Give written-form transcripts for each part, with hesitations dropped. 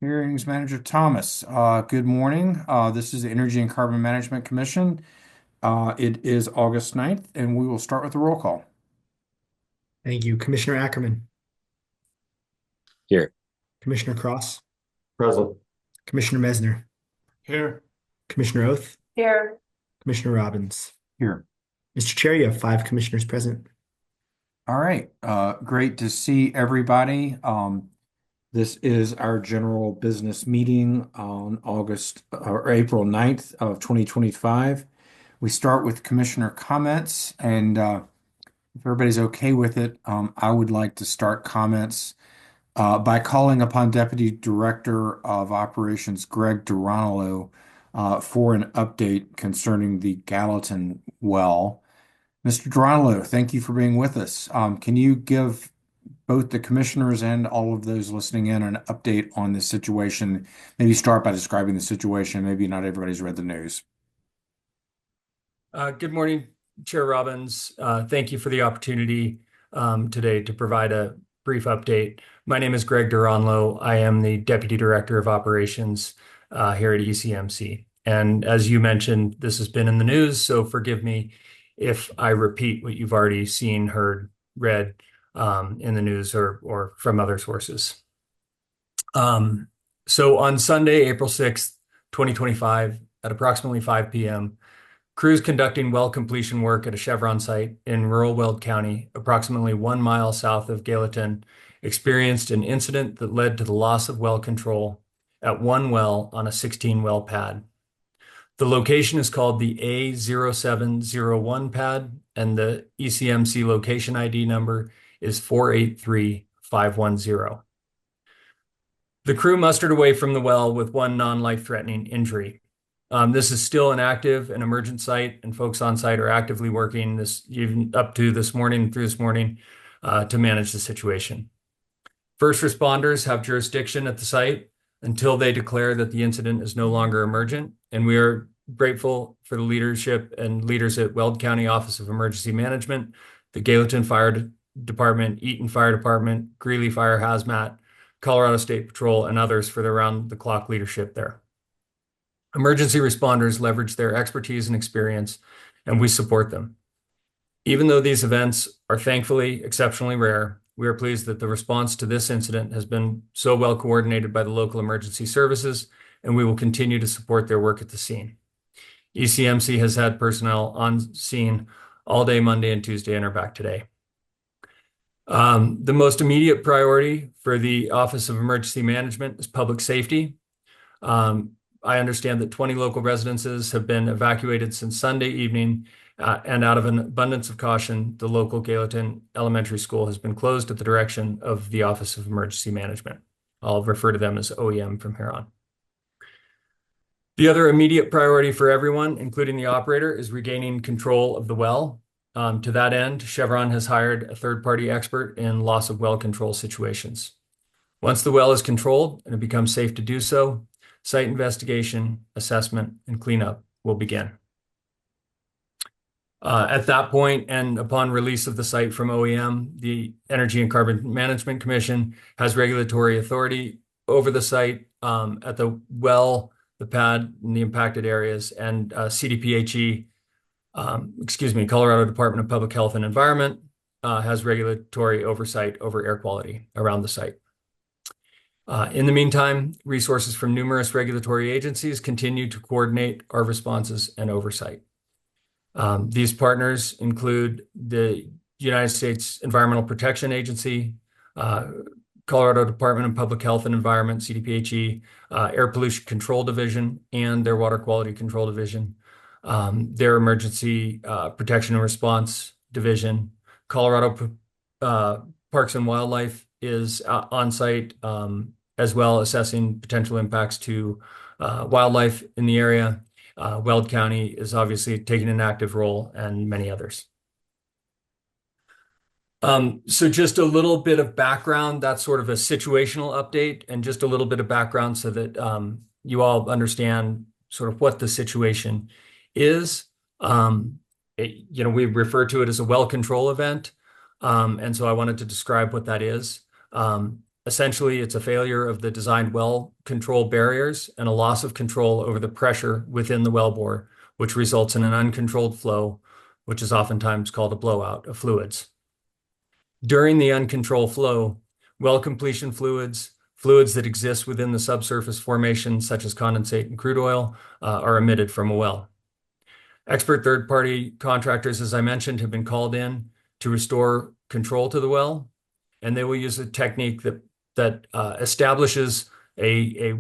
Hearings Manager Thomas, good morning. This is the Energy and Carbon Management Commission. It is August 9th, and we will start with the roll call. Thank you. Commissioner Ackerman, Here. Commissioner Cross, Present. Commissioner Mesner, Here. Commissioner Oath, Here. Commissioner Robbins. Here. Mr. Chair, you have 5 commissioners present. All right, great to see everybody. This is our general business meeting on April 9th of 2025. We start with commissioner comments, and if everybody's okay with it, I would like to start comments by calling upon Deputy Director of Operations Greg Duranolo for an update concerning the Gallatin well. Mr. Duranolo, thank you for being with us. Can you give both the commissioners and all of those listening in an update on the situation? Maybe start by describing the situation. Maybe not everybody's read the news. Good morning, Chair Robbins. Thank you for the opportunity today to provide a brief update. My name is Greg Duranlo. I am the Deputy Director of Operations here at ECMC. And as you mentioned, this has been in the news, so forgive me if I repeat what you've already seen, heard, read in the news or from other sources. So on Sunday, April 6th, 2025, at approximately 5 p.m., crews conducting well completion work at a Chevron site in rural Weld County, approximately 1 mile south of Gallatin, experienced an incident that led to the loss of well control at one well on a 16-well pad. The location is called the A0701 pad, and the ECMC location ID number is 483510. The crew mustered away from the well with one non-life-threatening injury. This is still an active and emergent site, and folks on site are actively working even up to this morning, to manage the situation. First responders have jurisdiction at the site until they declare that the incident is no longer emergent, and we are grateful for the leadership and leaders at Weld County Office of Emergency Management, the Gallatin Fire Department, Eaton Fire Department, Greeley Fire Hazmat, Colorado State Patrol, and others for their round-the-clock leadership there. Emergency responders leverage their expertise and experience, and we support them. Even though these events are thankfully exceptionally rare, we are pleased that the response to this incident has been so well coordinated by the local emergency services, and we will continue to support their work at the scene. ECMC has had personnel on scene all day Monday and Tuesday and are back today. The most immediate priority for the Office of Emergency Management is public safety. I understand that 20 local residences have been evacuated since Sunday evening, and out of an abundance of caution, the local Gallatin Elementary School has been closed at the direction of the Office of Emergency Management. I'll refer to them as OEM from here on. The other immediate priority for everyone, including the operator, is regaining control of the well. To that end, Chevron has hired a third-party expert in loss of well control situations. Once the well is controlled and it becomes safe to do so, site investigation, assessment, and cleanup will begin. At that point, and upon release of the site from OEM, the Energy and Carbon Management Commission has regulatory authority over the site at the well, the pad, and the impacted areas, and Colorado Department of Public Health and Environment has regulatory oversight over air quality around the site. In the meantime, resources from numerous regulatory agencies continue to coordinate our responses and oversight. These partners include the United States Environmental Protection Agency, Colorado Department of Public Health and Environment, CDPHE, Air Pollution Control Division, and their Water Quality Control Division, their Emergency Protection and Response Division. Colorado Parks and Wildlife is on site as well, assessing potential impacts to wildlife in the area. Weld County is obviously taking an active role, and many others. So just a little bit of background, that's sort of a situational update, and just a little bit of background so that you all understand sort of what the situation is. We refer to it as a well control event, and so I wanted to describe what that is. Essentially, it's a failure of the designed well control barriers and a loss of control over the pressure within the wellbore, which results in an uncontrolled flow, which is oftentimes called a blowout of fluids. During the uncontrolled flow, well completion fluids, fluids that exist within the subsurface formation, such as condensate and crude oil, are emitted from a well. Expert third-party contractors, as I mentioned, have been called in to restore control to the well, and they will use a technique that establishes a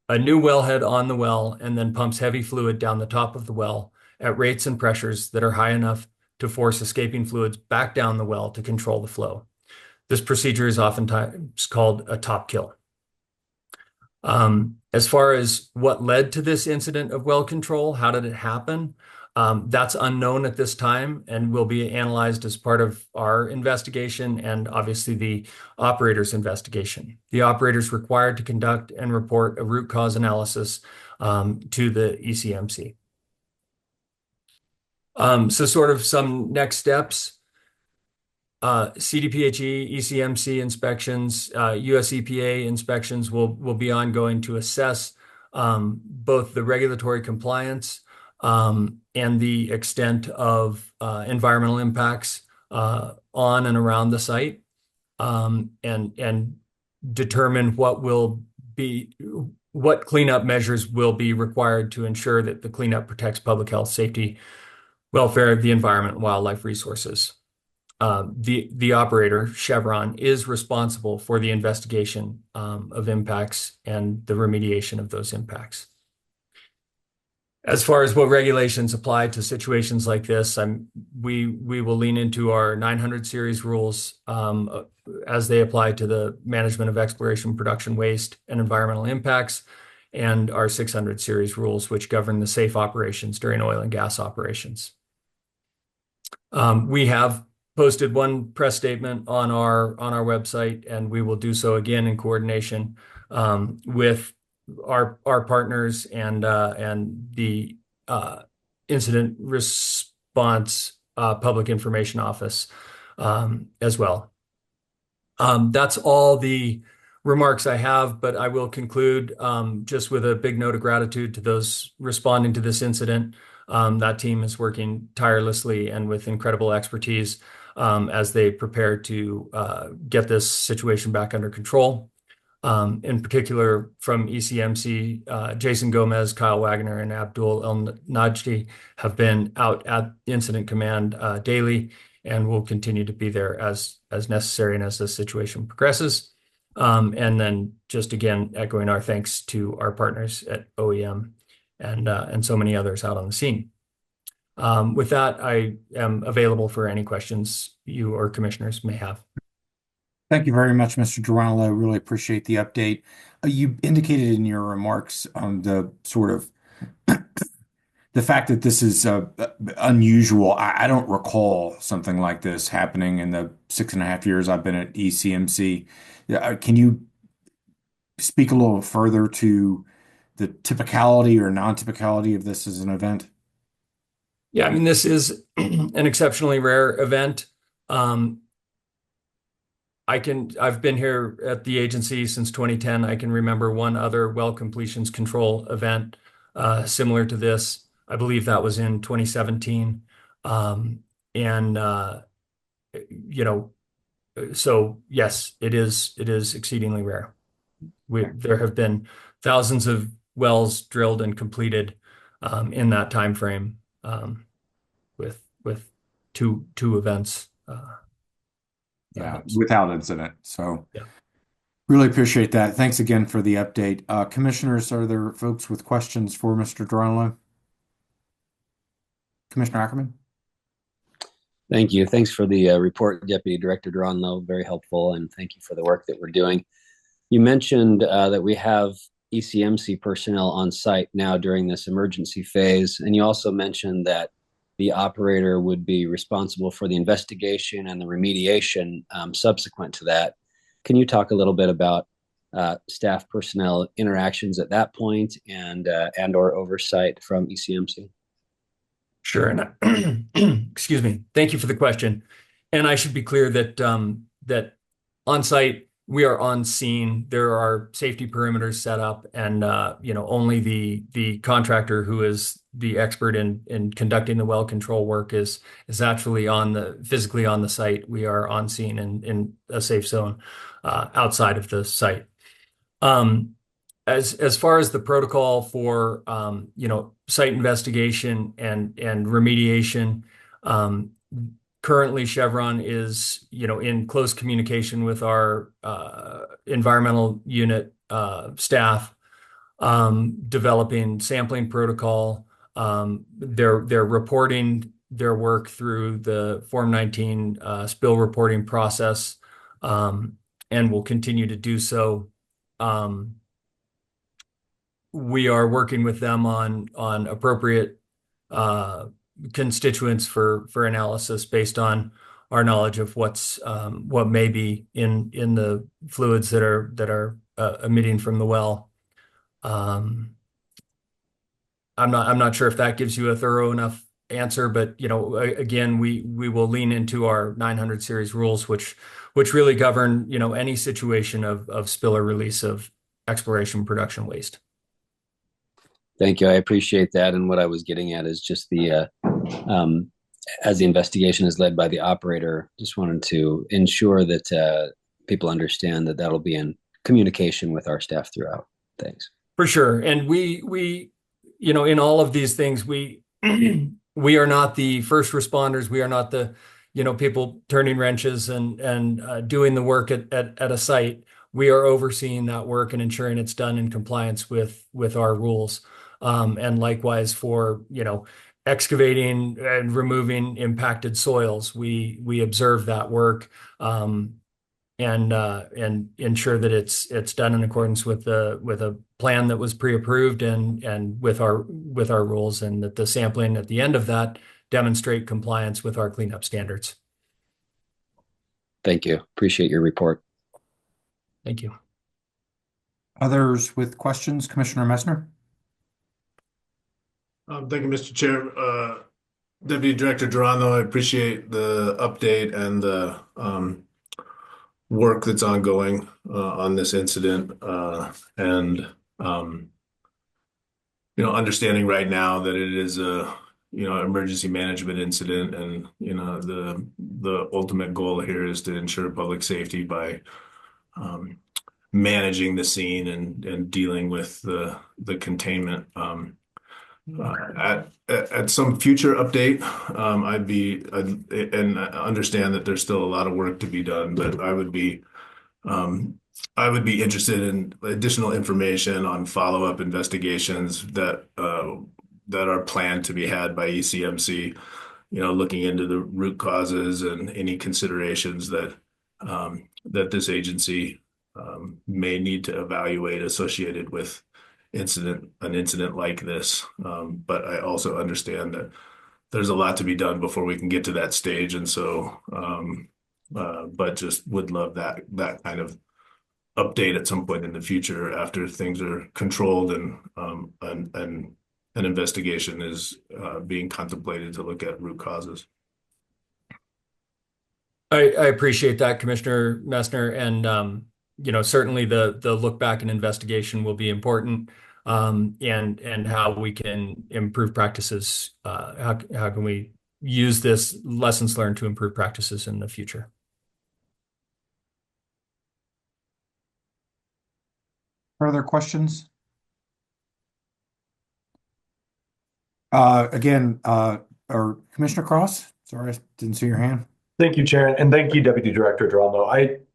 new wellhead on the well and then pumps heavy fluid down the top of the well at rates and pressures that are high enough to force escaping fluids back down the well to control the flow. This procedure is oftentimes called a top kill. As far as what led to this incident of well control, how did it happen? That's unknown at this time and will be analyzed as part of our investigation and obviously the operator's investigation. The operator is required to conduct and report a root cause analysis to the ECMC. So sort of some next steps. CDPHE, ECMC inspections, US EPA inspections will be ongoing to assess both the regulatory compliance and the extent of environmental impacts on and around the site, and determine what cleanup measures will be required to ensure that the cleanup protects public health, safety, welfare of the environment, and wildlife resources. The operator, Chevron, is responsible for the investigation of impacts and the remediation of those impacts. As far as what regulations apply to situations like this, we will lean into our 900 series rules as they apply to the management of exploration, production, waste, and environmental impacts, and our 600 series rules, which govern the safe operations during oil and gas operations. We have posted one press statement on our website, and we will do so again in coordination with our partners and the Incident Response Public Information Office as well. That's all the remarks I have, but I will conclude just with a big note of gratitude to those responding to this incident. That team is working tirelessly and with incredible expertise as they prepare to get this situation back under control. In particular, from ECMC, Jason Gomez, Kyle Wagner, and Abdul El Najdi have been out at Incident Command daily and will continue to be there as necessary and as the situation progresses. And then just again, echoing our thanks to our partners at OEM and so many others out on the scene. With that, I am available for any questions you or commissioners may have. Thank you very much, Mr. Geronimo. I really appreciate the update. You indicated in your remarks on the sort of the fact that this is unusual. I don't recall something like this happening in the 6.5 years I've been at ECMC. Can you speak a little further to the typicality or non-typicality of this as an event? Yeah, I mean, this is an exceptionally rare event. I've been here at the agency since 2010. I can remember one other well completions control event similar to this. I believe that was in 2017. So yes, it is exceedingly rare. There have been thousands of wells drilled and completed in that time frame with two events. Without incident. So yeah. Really appreciate that. Thanks again for the update. Commissioners, are there folks with questions for Mr. Geronimo? Commissioner Ackerman? Thank you. Thanks for the report, Deputy Director Geronimo. Very helpful, and thank you for the work that we're doing. You mentioned that we have ECMC personnel on site now during this emergency phase, and you also mentioned that the operator would be responsible for the investigation and the remediation subsequent to that. Can you talk a little bit about staff personnel interactions at that point and or oversight from ECMC? Sure. And excuse me. Thank you for the question. And I should be clear that that on-site we are on scene. There are safety perimeters set up, and only the contractor who is the expert in conducting the well control work is actually physically on the site. We are on scene in a safe zone outside of the site. Um, as far as the protocol for site investigation and remediation, um, currently Chevron is in close communication with our environmental unit staff, developing sampling protocol. They're reporting their work through the Form 19 spill reporting process, and will continue to do so. Um, we are working with them on appropriate uh, constituents for analysis based on our knowledge of what may be in the fluids that are emitting from the well. Um, I'm not sure if that gives you a thorough enough answer, but again, we will lean into our 900 series rules, which really govern any situation of spill or release of exploration production waste. Thank you. I appreciate that. And what I was getting at is just um, as the investigation is led by the operator, just wanted to ensure that people understand that that'll be in communication with our staff throughout. Thanks. For sure. And we in all of these things, we we are not the first responders. We are not the people turning wrenches and doing the work at a site. We are overseeing that work and ensuring it's done in compliance with our rules. And likewise for excavating and removing impacted soils, we observe that work. And ensure that it's done in accordance with a plan that was pre-approved and with our rules, and that the sampling at the end of that demonstrate compliance with our cleanup standards. Thank you. Appreciate your report. Thank you. Others with questions? Commissioner Messner? Thank you, Mr. Chair. Deputy Director Durano, I appreciate the update and the work that's ongoing on this incident, and understanding right now that it is a emergency management incident, and the ultimate goal here is to ensure public safety by managing the scene and dealing with the containment. At some future update, and I understand that there's still a lot of work to be done, but I would be interested in additional information on follow-up investigations that are planned to be had by ECMC, looking into the root causes and any considerations that this agency may need to evaluate associated with an incident like this. But I also understand that there's a lot to be done before we can get to that stage. And so, but just would love that kind of update at some point in the future after things are controlled and an investigation is being contemplated to look at root causes. I appreciate that, Commissioner Messner, and certainly the look back and investigation will be important, and how we can improve practices. How can we use this lessons learned to improve practices in the future? Further questions? Again, or Commissioner Cross? Sorry, I didn't see your hand. Thank you, Chair, and thank you, Deputy Director Durano.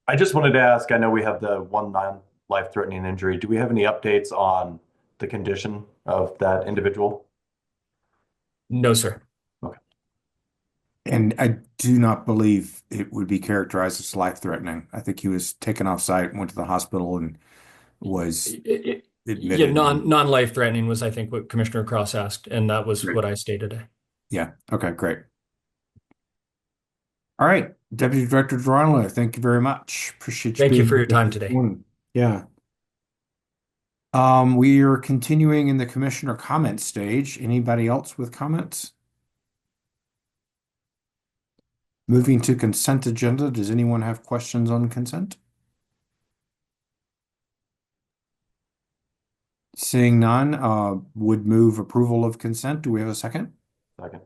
I just wanted to ask, I know we have the one non-life-threatening injury. Do we have any updates on the condition of that individual? No, sir. Okay. And I do not believe it would be characterized as life-threatening. I think he was taken off site, went to the hospital, and was Yeah, admitted. non-life threatening was, I think, what Commissioner Cross asked, and that was Great. what I stated. Yeah. Okay, great. All right, Deputy Director Durano, thank you very much. Appreciate you Thank you being for your here time this today. morning. Yeah. We are continuing in the commissioner comment stage. Anybody else with comments? Moving to consent agenda. Does anyone have questions on consent? Seeing none, would move approval of consent. Do we have a second? Second.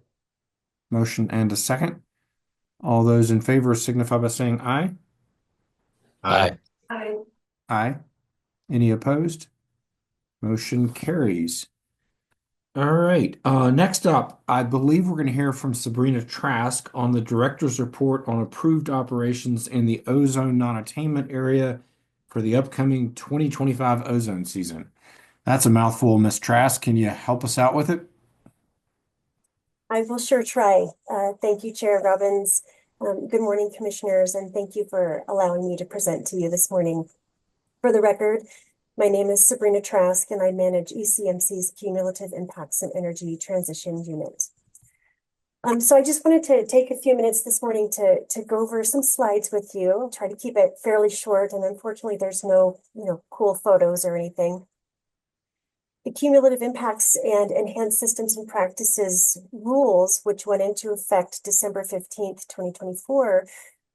Motion and a second. All those in favor signify by saying aye. Aye. Aye. Any opposed? Motion carries. All right. Next up, I believe we're going to hear from Sabrina Trask on the director's report on approved operations in the ozone non-attainment area for the upcoming 2025 ozone season. That's a mouthful, Ms. Trask. Can you help us out with it? I will sure try. Thank you, Chair Robbins. Good morning, commissioners, and thank you for allowing me to present to you this morning. For the record, my name is Sabrina Trask, and I manage ECMC's Cumulative Impacts and Energy Transition Unit. So I just wanted to take a few minutes this morning to go over some slides with you. I'll try to keep it fairly short, and unfortunately, there's no cool photos or anything. The Cumulative Impacts and Enhanced Systems and Practices rules, which went into effect December 15th, 2024,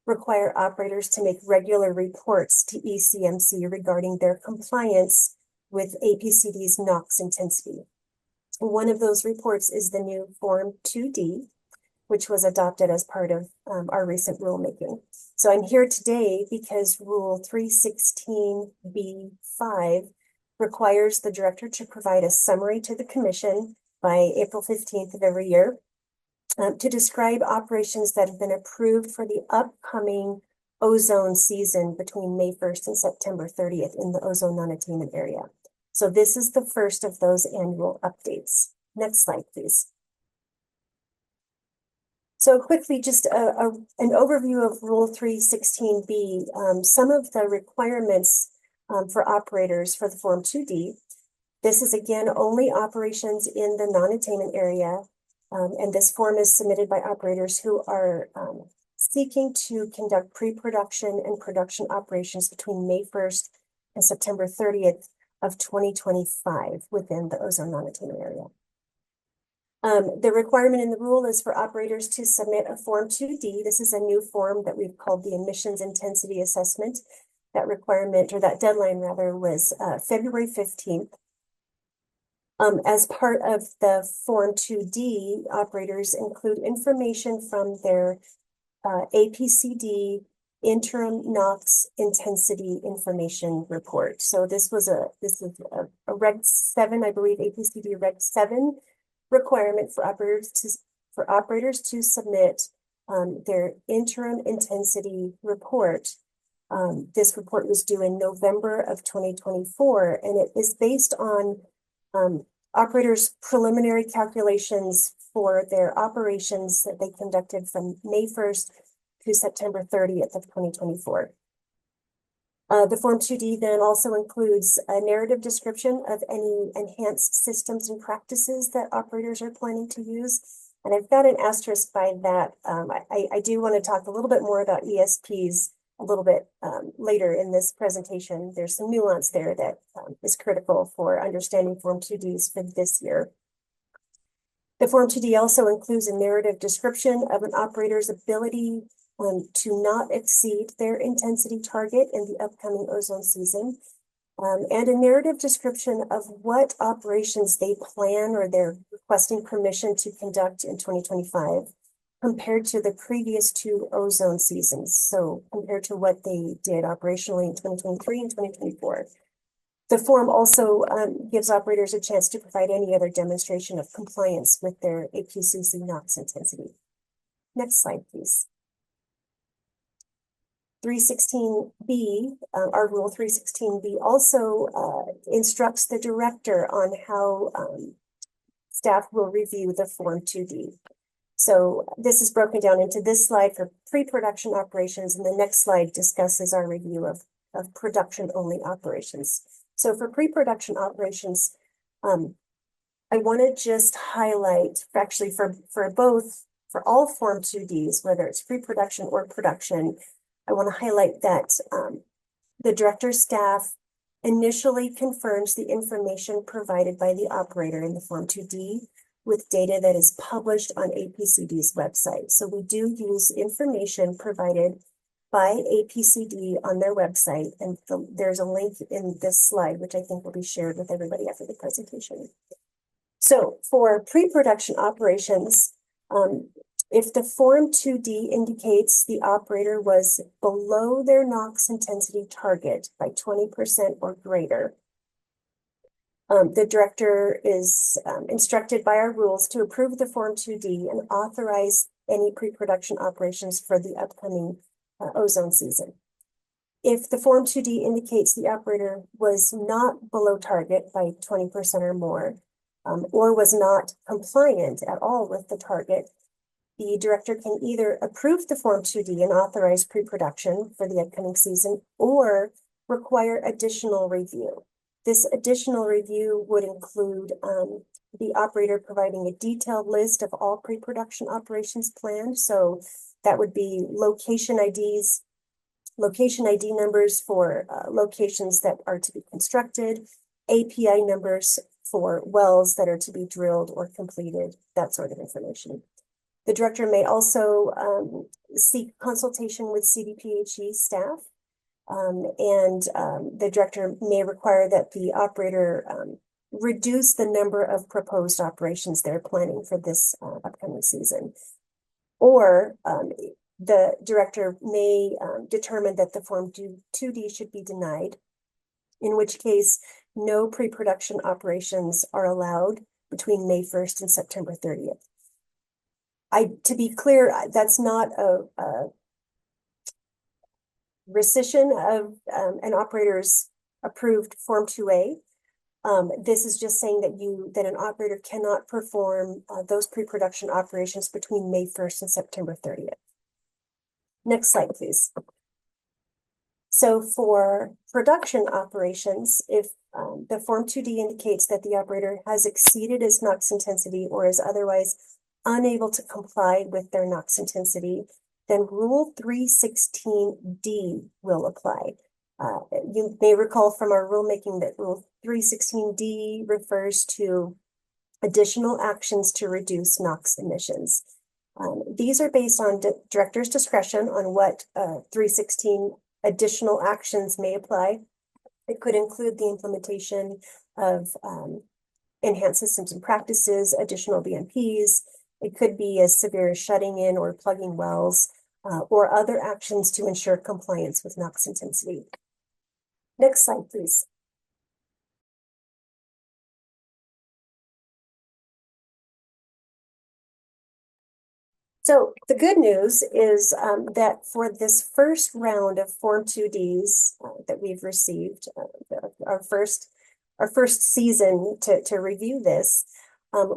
require operators to make regular reports to ECMC regarding their compliance with APCD's NOx intensity. One of those reports is the new Form 2D, which was adopted as part of our recent rulemaking. So I'm here today because Rule 316B5 requires the director to provide a summary to the commission by April 15th of every year to describe operations that have been approved for the upcoming ozone season between May 1st and September 30th in the ozone non-attainment area. So this is the first of those annual updates. Next slide, please. So quickly, just an overview of Rule 316B. Some of the requirements for operators for the Form 2D. This is again only operations in the non-attainment area, and this form is submitted by operators who are seeking to conduct pre-production and production operations between May 1st and September 30th of 2025 within the ozone non-attainment area. The requirement in the rule is for operators to submit a Form 2D. This is a new form that we've called the Emissions Intensity Assessment. That requirement, or that deadline rather, was February 15th. As part of the Form 2D, operators include information from their APCD interim NOx intensity information report. So this is a Reg 7, I believe, APCD Reg 7 requirement for operators to submit their interim intensity report. This report was due in November of 2024, and it is based on operators' preliminary calculations for their operations that they conducted from May 1st to September 30th of 2024. The Form 2D then also includes a narrative description of any enhanced systems and practices that operators are planning to use. And I've got an asterisk by that. I do want to talk a little bit more about ESPs a little bit later in this presentation. There's some nuance there that is critical for understanding Form 2Ds for this year. The Form 2D also includes a narrative description of an operator's ability to not exceed their intensity target in the upcoming ozone season, and a narrative description of what operations they plan or they're requesting permission to conduct in 2025 compared to the previous two ozone seasons. So compared to what they did operationally in 2023 and 2024. The form also gives operators a chance to provide any other demonstration of compliance with their APCC NOx intensity. Next slide, please. 316B, our Rule 316B also instructs the director on how staff will review the Form 2D. So this is broken down into this slide for pre-production operations, and the next slide discusses our review of production-only operations. So for pre-production operations, I want to just highlight, actually for all Form 2Ds, whether it's pre-production or production, I want to highlight that the director's staff initially confirms the information provided by the operator in the Form 2D with data that is published on APCD's website. So we do use information provided by APCD on their website, and there's a link in this slide, which I think will be shared with everybody after the presentation. So for pre-production operations, if the Form 2D indicates the operator was below their NOx intensity target by 20% or greater, the director is instructed by our rules to approve the Form 2D and authorize any pre-production operations for the upcoming ozone season. If the Form 2D indicates the operator was not below target by 20% or more, or was not compliant at all with the target, the director can either approve the Form 2D and authorize pre-production for the upcoming season or require additional review. This additional review would include the operator providing a detailed list of all pre-production operations planned. So that would be location IDs, location ID numbers for locations that are to be constructed, API numbers for wells that are to be drilled or completed, that sort of information. The director may also seek consultation with CDPHE staff, and the director may require that the operator reduce the number of proposed operations they're planning for this upcoming season. Or the director may determine that the Form 2D should be denied, in which case no pre-production operations are allowed between May 1st and September 30th. To be clear, that's not a rescission of an operator's approved Form 2A. This is just saying that an operator cannot perform those pre-production operations between May 1st and September 30th. Next slide, please. So for production operations, if the Form 2D indicates that the operator has exceeded its NOx intensity or is otherwise unable to comply with their NOx intensity, then Rule 316D will apply. You may recall from our rulemaking that Rule 316D refers to additional actions to reduce NOx emissions. These are based on director's discretion on what 316 additional actions may apply. It could include the implementation of enhanced systems and practices, additional BMPs. It could be as severe as shutting in or plugging wells, or other actions to ensure compliance with NOx intensity. Next slide, please. So the good news is that for this first round of Form 2Ds that we've received, our first season to review this,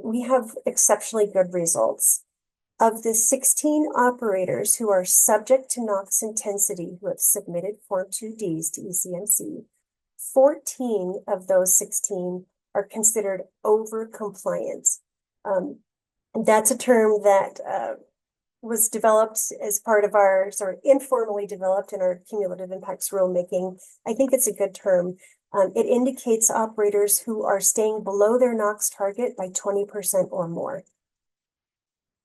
we have exceptionally good results. Of the 16 operators who are subject to NOx intensity who have submitted Form 2Ds to ECMC, 14 of those 16 are considered over compliant. That's a term that was developed as part of our sort of informally developed in our cumulative impacts rulemaking. I think it's a good term. It indicates operators who are staying below their NOx target by 20% or more.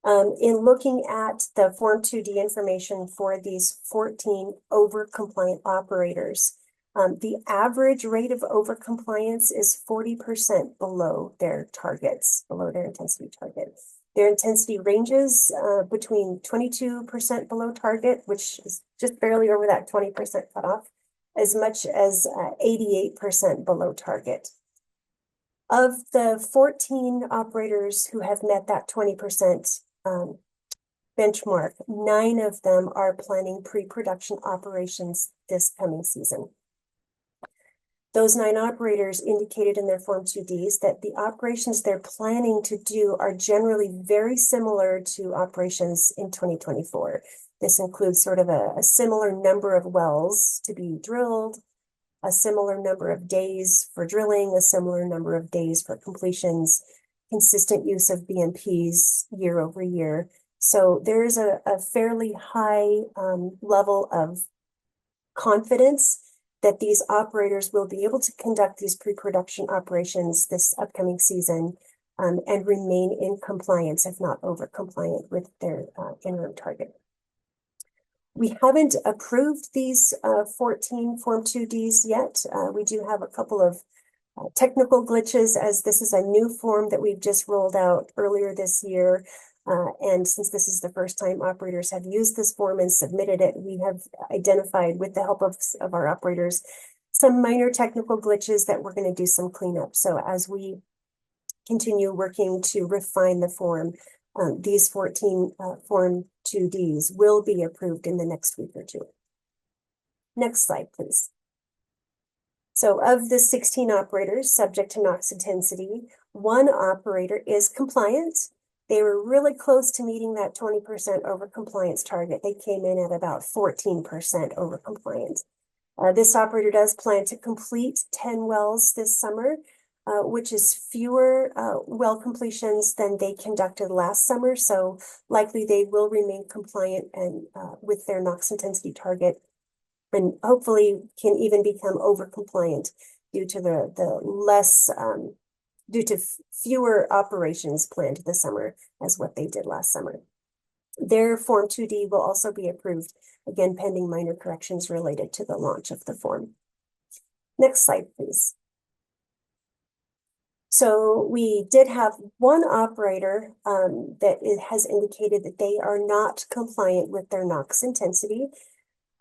In looking at the Form 2D information for these 14 over-compliant operators, the average rate of over-compliance is 40% below their targets, below their intensity target. Their intensity ranges between 22% below target, which is just barely over that 20% cutoff, as much as 88% below target. Of the 14 operators who have met that 20% benchmark, 9 of them are planning pre-production operations this coming season. Those 9 operators indicated in their Form 2Ds that the operations they're planning to do are generally very similar to operations in 2024. This includes sort of a similar number of wells to be drilled, a similar number of days for drilling, a similar number of days for completions, consistent use of BMPs year over year. So there is a fairly high level of confidence that these operators will be able to conduct these pre-production operations this upcoming season and remain in compliance, if not over compliant, with their interim target. We haven't approved these 14 Form 2Ds yet. We do have a couple of technical glitches, as this is a new form that we've just rolled out earlier this year. And since this is the first time operators have used this form and submitted it, we have identified, with the help of our operators, some minor technical glitches that we're going to do some cleanup. So as we continue working to refine the form, these 14 Form 2Ds will be approved in the next week or two. Next slide, please. So of the 16 operators subject to NOx intensity, one operator is compliant. They were really close to meeting that 20% over compliance target. They came in at about 14% over compliance. This operator does plan to complete 10 wells this summer, which is fewer well completions than they conducted last summer. So likely they will remain compliant and with their NOx intensity target, and hopefully can even become over compliant due to the less due to fewer operations planned this summer as what they did last summer. Their Form 2D will also be approved, again pending minor corrections related to the launch of the form. Next slide, please. So we did have one operator that has indicated that they are not compliant with their NOx intensity.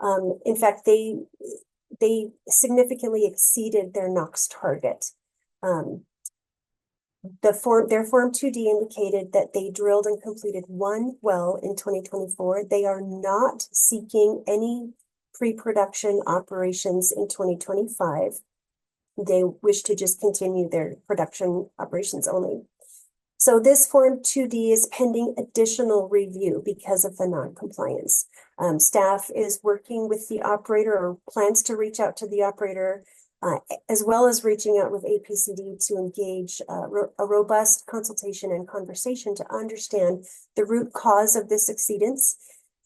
In fact, they significantly exceeded their NOx target. Their Form 2D indicated that they drilled and completed one well in 2024. They are not seeking any pre-production operations in 2025. They wish to just continue their production operations only. So this Form 2D is pending additional review because of the non-compliance. Staff is working with the operator, or plans to reach out to the operator, as well as reaching out with APCD to engage a robust consultation and conversation to understand the root cause of this exceedance.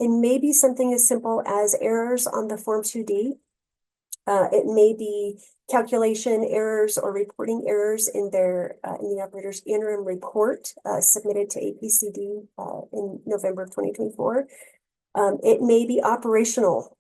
It may be something as simple as errors on the Form 2D. It may be calculation errors or reporting errors in the operator's interim report submitted to APCD in November of 2024. It may be operational.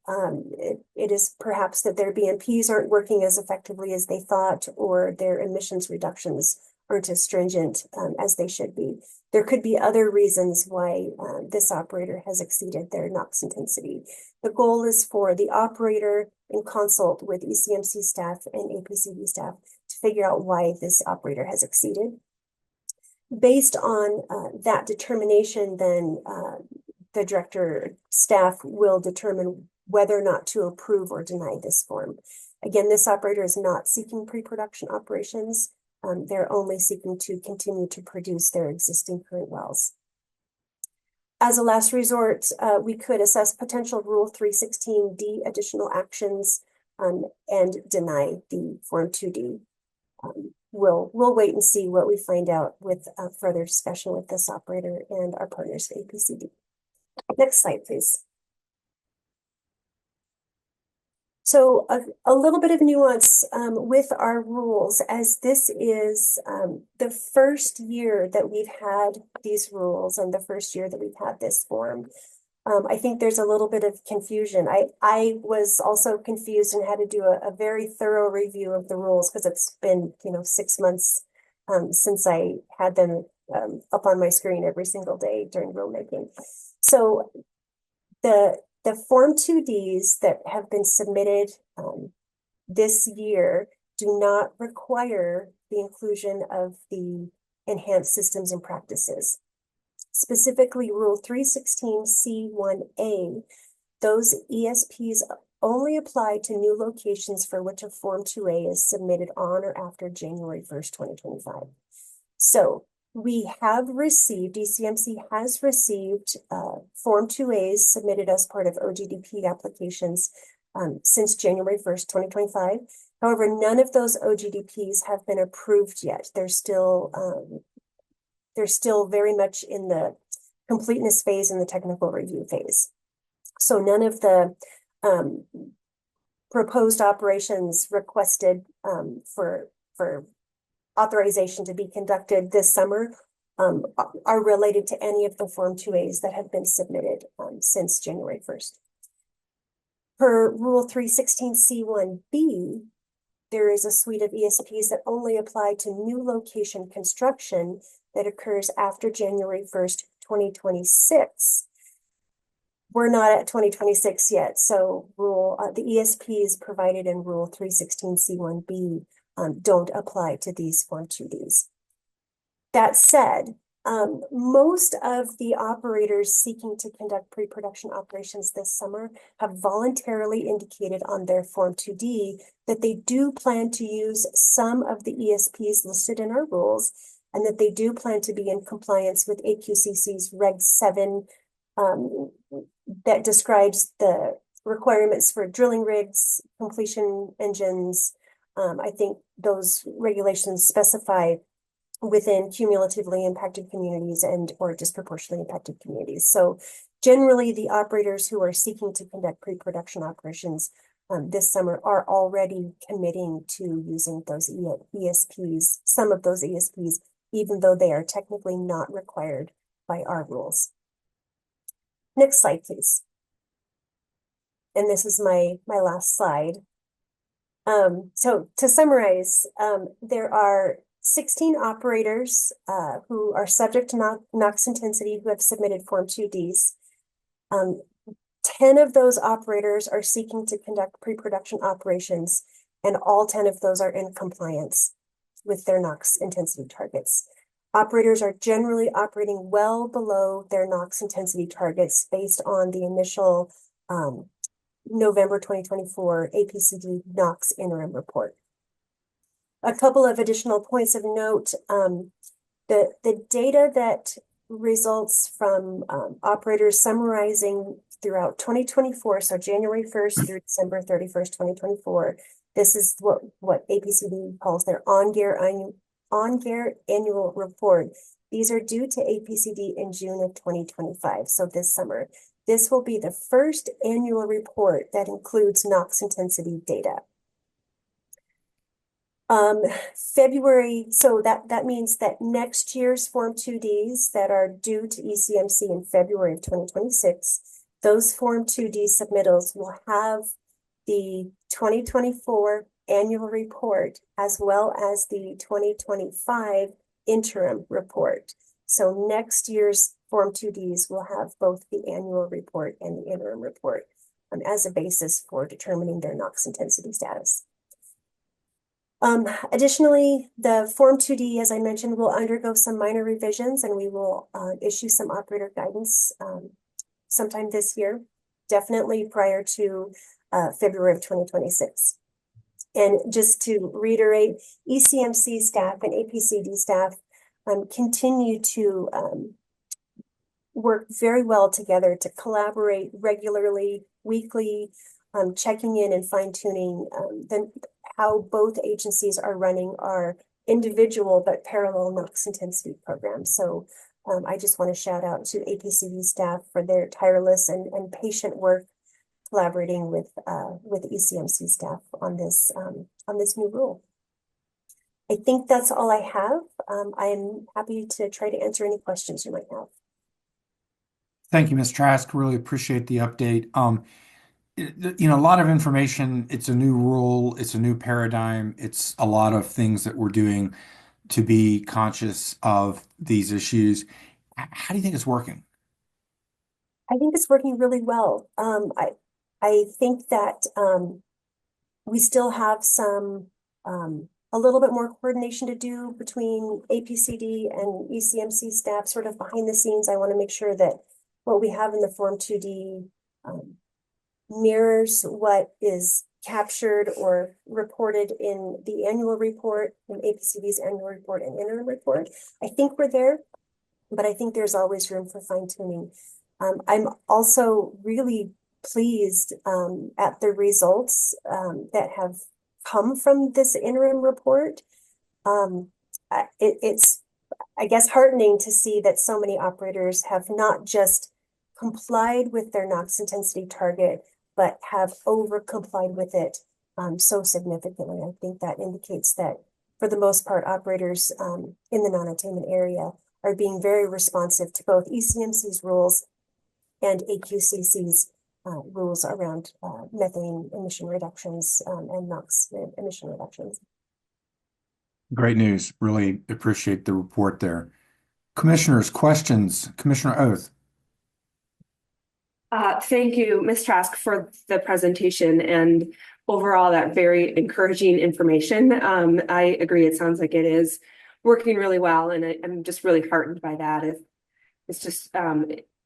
It is perhaps that their BMPs aren't working as effectively as they thought, or their emissions reductions aren't as stringent as they should be. There could be other reasons why this operator has exceeded their NOx intensity. The goal is for the operator, in consult with ECMC staff and APCD staff, to figure out why this operator has exceeded. Based on that determination, then the director staff will determine whether or not to approve or deny this form. Again, this operator is not seeking pre-production operations. They're only seeking to continue to produce their existing current wells. As a last resort, we could assess potential Rule 316D additional actions and deny the Form 2D. We'll wait and see what we find out with further discussion with this operator and our partners at APCD. Next slide, please. So a little bit of nuance with our rules, as this is the first year that we've had these rules and the first year that we've had this form. I think there's a little bit of confusion. I was also confused and had to do a very thorough review of the rules, because it's been 6 months since I had them up on my screen every single day during rulemaking. So the Form 2Ds that have been submitted this year do not require the inclusion of the enhanced systems and practices. Specifically, Rule 316C1A, those ESPs only apply to new locations for which a Form 2A is submitted on or after January 1st, 2025. So we have received, ECMC has received Form 2As submitted as part of OGDP applications since January 1st, 2025. However, none of those OGDPs have been approved yet. They're still very much in the completeness phase and the technical review phase. So none of the proposed operations requested for authorization to be conducted this summer are related to any of the Form 2As that have been submitted since January 1st. Per Rule 316C1B, there is a suite of ESPs that only apply to new location construction that occurs after January 1st, 2026. We're not at 2026 yet, so the ESPs provided in Rule 316C1B don't apply to these Form 2Ds. That said, most of the operators seeking to conduct pre-production operations this summer have voluntarily indicated on their Form 2D that they do plan to use some of the ESPs listed in our rules, and that they do plan to be in compliance with AQCC's Reg 7 that describes the requirements for drilling rigs, completion engines. I think those regulations specify within cumulatively impacted communities and or disproportionately impacted communities. So generally, the operators who are seeking to conduct pre-production operations this summer are already committing to using those ESPs, some of those ESPs, even though they are technically not required by our rules. Next slide, please. And this is my last slide. So to summarize, there are 16 operators who are subject to NOx intensity who have submitted Form 2Ds. 10 of those operators are seeking to conduct pre-production operations, and all 10 of those are in compliance with their NOx intensity targets. Operators are generally operating well below their NOx intensity targets based on the initial November 2024 APCD NOx interim report. A couple of additional points of note, the data that results from operators summarizing throughout 2024, so January 1st through December 31st, 2024, this is what APCD calls their on-gear annual report. These are due to APCD in June of 2025, so this summer. This will be the first annual report that includes NOx intensity data. February, so that means that next year's Form 2Ds that are due to ECMC in February of 2026, those Form 2D submittals will have the 2024 annual report as well as the 2025 interim report. So next year's Form 2Ds will have both the annual report and the interim report as a basis for determining their NOx intensity status. Additionally, the Form 2D, as I mentioned, will undergo some minor revisions, and we will issue some operator guidance sometime this year, definitely prior to February of 2026. And just to reiterate, ECMC staff and APCD staff continue to work very well together to collaborate regularly, weekly, checking in and fine-tuning how both agencies are running our individual but parallel NOx intensity programs. So I just want to shout out to APCD staff for their tireless and patient work collaborating with ECMC staff on this new rule. I think that's all I have. I am happy to try to answer any questions you might have. Thank you, Ms. Trask. Really appreciate the update. A lot of information. It's a new rule. It's a new paradigm. It's a lot of things that we're doing to be conscious of these issues. How do you think it's working? I think it's working really well. I think that we still have a little bit more coordination to do between APCD and ECMC staff, sort of behind the scenes. I want to make sure that what we have in the Form 2D mirrors what is captured or reported in the annual report, in APCD's annual report and interim report. I think we're there, but I think there's always room for fine-tuning. I'm also really pleased at the results that have come from this interim report. It's, I guess, heartening to see that so many operators have not just complied with their NOx intensity target, but have over-complied with it so significantly. I think that indicates that, for the most part, operators in the non-attainment area are being very responsive to both ECMC's rules and AQCC's rules around methane emission reductions and NOx emission reductions. Great news. Really appreciate the report there. Commissioners, questions? Commissioner Oath. Thank you, Ms. Trask, for the presentation and overall that very encouraging information. I agree. It sounds like it is working really well, and I'm just really heartened by that. It's just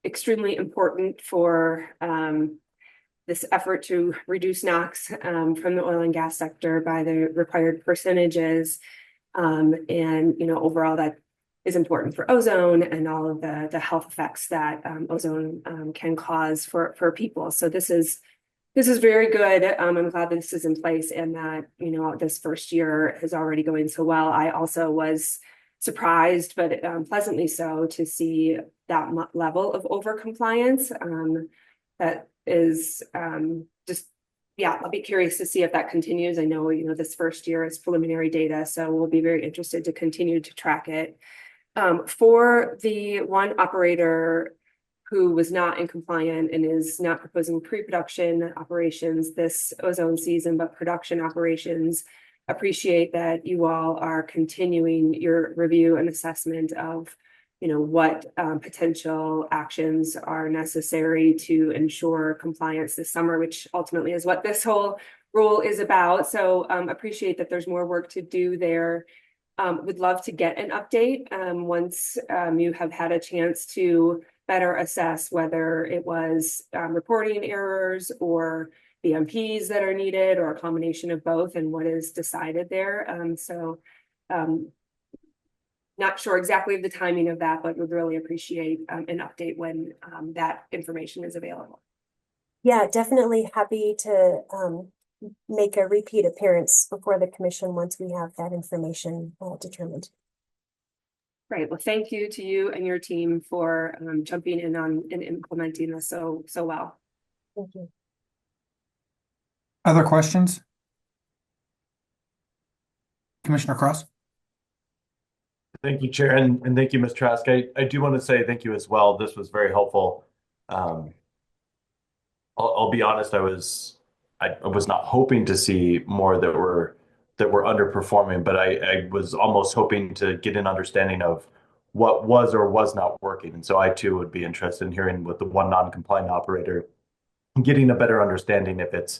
extremely important for this effort to reduce NOx from the oil and gas sector by the required percentages. And, overall that is important for ozone and all of the health effects that ozone can cause for people. So this is very good. I'm glad that this is in place and that, this first year is already going so well. I also was surprised, but pleasantly so, to see that level of overcompliance. That is just, yeah, I'll be curious to see if that continues. I know, this first year is preliminary data, so we'll be very interested to continue to track it. For the one operator who was not in compliant and is not proposing pre-production operations this ozone season, but production operations, appreciate that you all are continuing your review and assessment of what potential actions are necessary to ensure compliance this summer, which ultimately is what this whole rule is about. So appreciate that there's more work to do there. Would love to get an update once you have had a chance to better assess whether it was reporting errors or BMPs that are needed, or a combination of both, and what is decided there. Not sure exactly of the timing of that, but would really appreciate an update when that information is available. Yeah, definitely happy to make a repeat appearance before the commission once we have that information determined. Great. Well, thank you to you and your team for jumping in on and implementing this so well. Thank you. Other questions? Commissioner Cross? Thank you, Chair, and thank you, Ms. Trask. I do want to say thank you as well. This was very helpful. I'll be honest, I was not hoping to see more that were underperforming, but I was almost hoping to get an understanding of what was or was not working. And so I too would be interested in hearing with the one non-compliant operator, getting a better understanding if it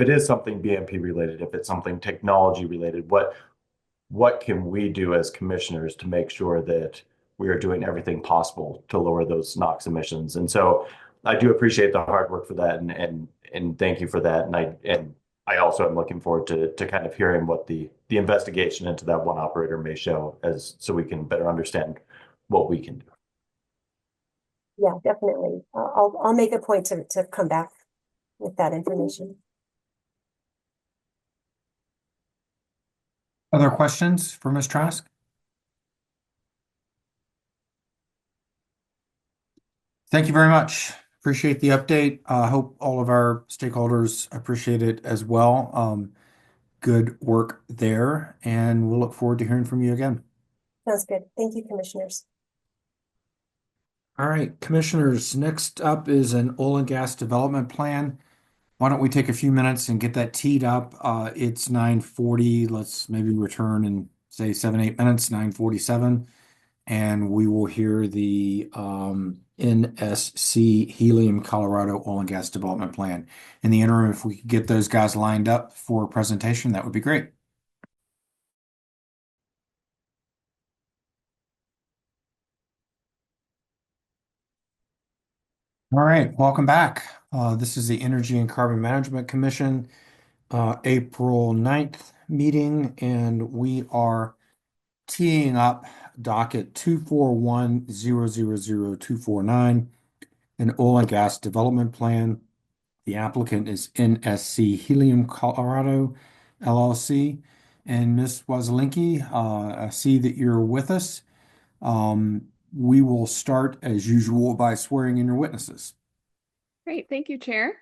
is something BMP related, if it's something technology related, what can we do as commissioners to make sure that we are doing everything possible to lower those NOx emissions? And so I do appreciate the hard work for that, and thank you for that. And I also am looking forward to kind of hearing what the investigation into that one operator may show, so we can better understand what we can do. Yeah, definitely. I'll make a point to come back with that information. Other questions for Ms. Trask? Thank you very much. Appreciate the update. I hope all of our stakeholders appreciate it as well. Good work there, and we'll look forward to hearing from you again. Sounds good. Thank you, commissioners. All right, commissioners, next up is an oil and gas development plan. Why don't we take a few minutes and get that teed up? It's 9:40. Let's maybe return in, say, 7-8 minutes, 9:47. And we will hear the NSC Helium Colorado Oil and Gas Development Plan. In the interim, if we could get those guys lined up for a presentation, that would be great. All right, welcome back. This is the Energy and Carbon Management Commission, April 9th meeting, and we are teeing up docket 241000249, an oil and gas development plan. The applicant is NSC Helium Colorado LLC. And Ms. Wazelinski, I see that you're with us. We will start as usual by swearing in your witnesses. Great. Thank you, Chair.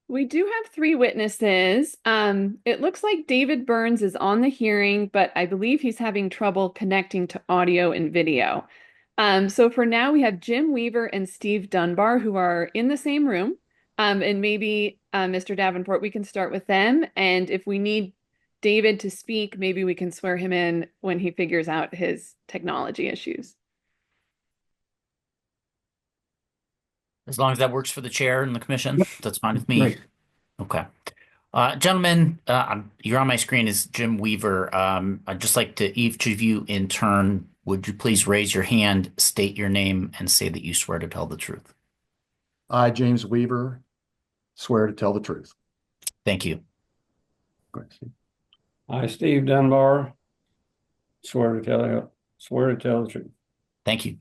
We do have 3 witnesses. It looks like David Burns is on the hearing, but I believe he's having trouble connecting to audio and video. So for now, we have Jim Weaver and Steve Dunbar, who are in the same room. And maybe Mr. Davenport, we can start with them. And if we need David to speak, maybe we can swear him in when he figures out his technology issues. As long as that works for the chair and the commission, that's fine with me. Great. Okay. Gentlemen, you're on my screen is Jim Weaver. I'd just like to each of you in turn, would you please raise your hand, state your name, and say that you swear to tell the truth? I, James Weaver, swear to tell the truth. Thank you. I, Steve Dunbar, swear to tell the truth. Thank you.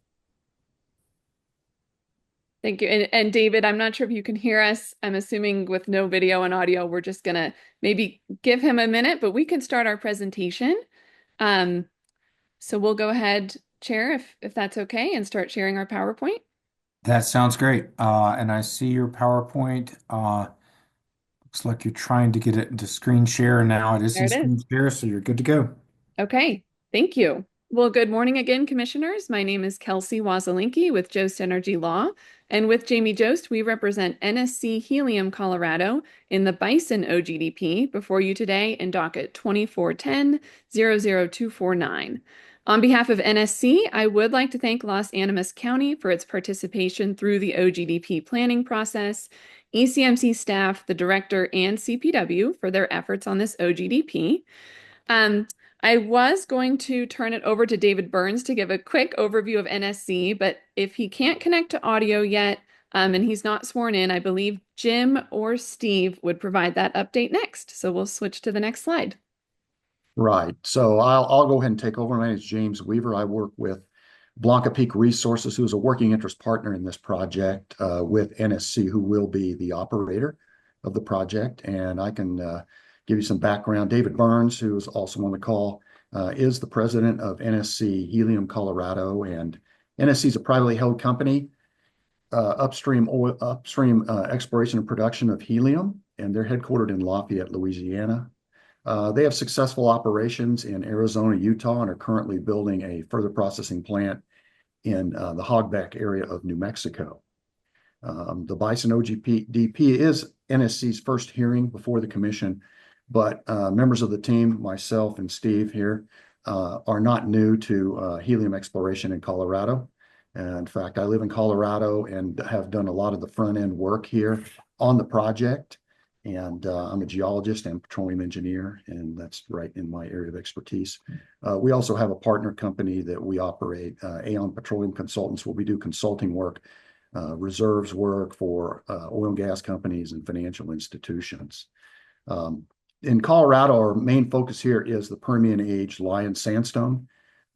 Thank you. And David, I'm not sure if you can hear us. I'm assuming with no video and audio, we're just going to maybe give him a minute, but we can start our presentation. So we'll go ahead, Chair, if that's okay, and start sharing our PowerPoint. That sounds great. And I see your PowerPoint. Looks like you're trying to get it into screen share, and now it is in screen share, so you're good to go. Okay, thank you. Well, good morning again, Commissioners. My name is Kelsey Wazelinki with Jost Energy Law, and with Jamie Jost, we represent NSC Helium, Colorado in the Bison OGDP before you today in docket 2410-00249. On behalf of NSC, I would like to thank Los Animas County for its participation through the OGDP planning process, ECMC staff, the director, and CPW for their efforts on this OGDP. I was going to turn it over to David Burns to give a quick overview of NSC, but if he can't connect to audio yet, and he's not sworn in, I believe Jim or Steve would provide that update next. So we'll switch to the next slide. Right. So I'll go ahead and take over. My name is James Weaver. I work with Blanca Peak Resources, who is a working interest partner in this project with NSC, who will be the operator of the project. And I can give you some background. David Burns, who is also on the call, is the president of NSC Helium Colorado. And NSC is a privately held company, upstream exploration and production of helium, and they're headquartered in Lafayette, Louisiana. They have successful operations in Arizona, Utah, and are currently building a further processing plant in the Hogback area of New Mexico. The Bison OGDP is NSC's first hearing before the commission, but members of the team, myself and Steve here, are not new to helium exploration in Colorado. In fact, I live in Colorado and have done a lot of the front end work here on the project. And I'm a geologist and petroleum engineer, and that's right in my area of expertise. We also have a partner company that we operate, Aon Petroleum Consultants, where we do consulting work, reserves work for oil and gas companies and financial institutions. In Colorado, our main focus here is the Permian age Lion sandstone.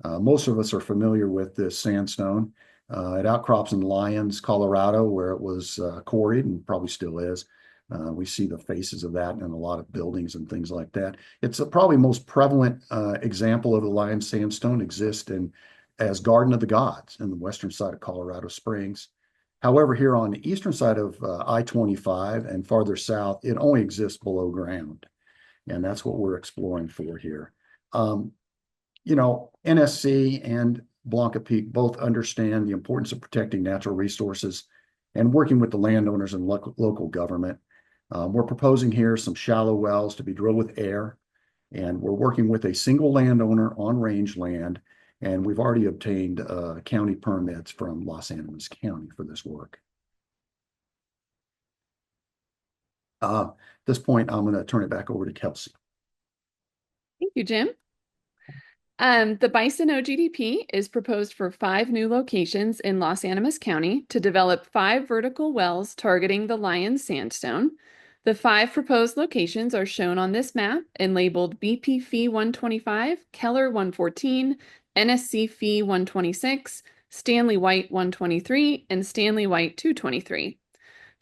Most of us are familiar with this sandstone. It outcrops in Lyons, Colorado, where it was quarried and probably still is. We see the faces of that in a lot of buildings and things like that. It's probably most prevalent example of the Lion sandstone exists as Garden of the Gods in the western side of Colorado Springs. However, here on the eastern side of I-25 and farther south, it only exists below ground. And that's what we're exploring for here. NSC and Blanca Peak both understand the importance of protecting natural resources and working with the landowners and local government. We're proposing here some shallow wells to be drilled with air, and we're working with a single landowner on range land, and we've already obtained county permits from Los Animas County for this work. At this point, I'm going to turn it back over to Kelsey. Thank you, Jim. The Bison OGDP is proposed for 5 new locations in Los Animas County to develop 5 vertical wells targeting the Lion sandstone. The 5 proposed locations are shown on this map and labeled BP Fee 125, Keller 114, NSC Fee 126, Stanley White 123, and Stanley White 223.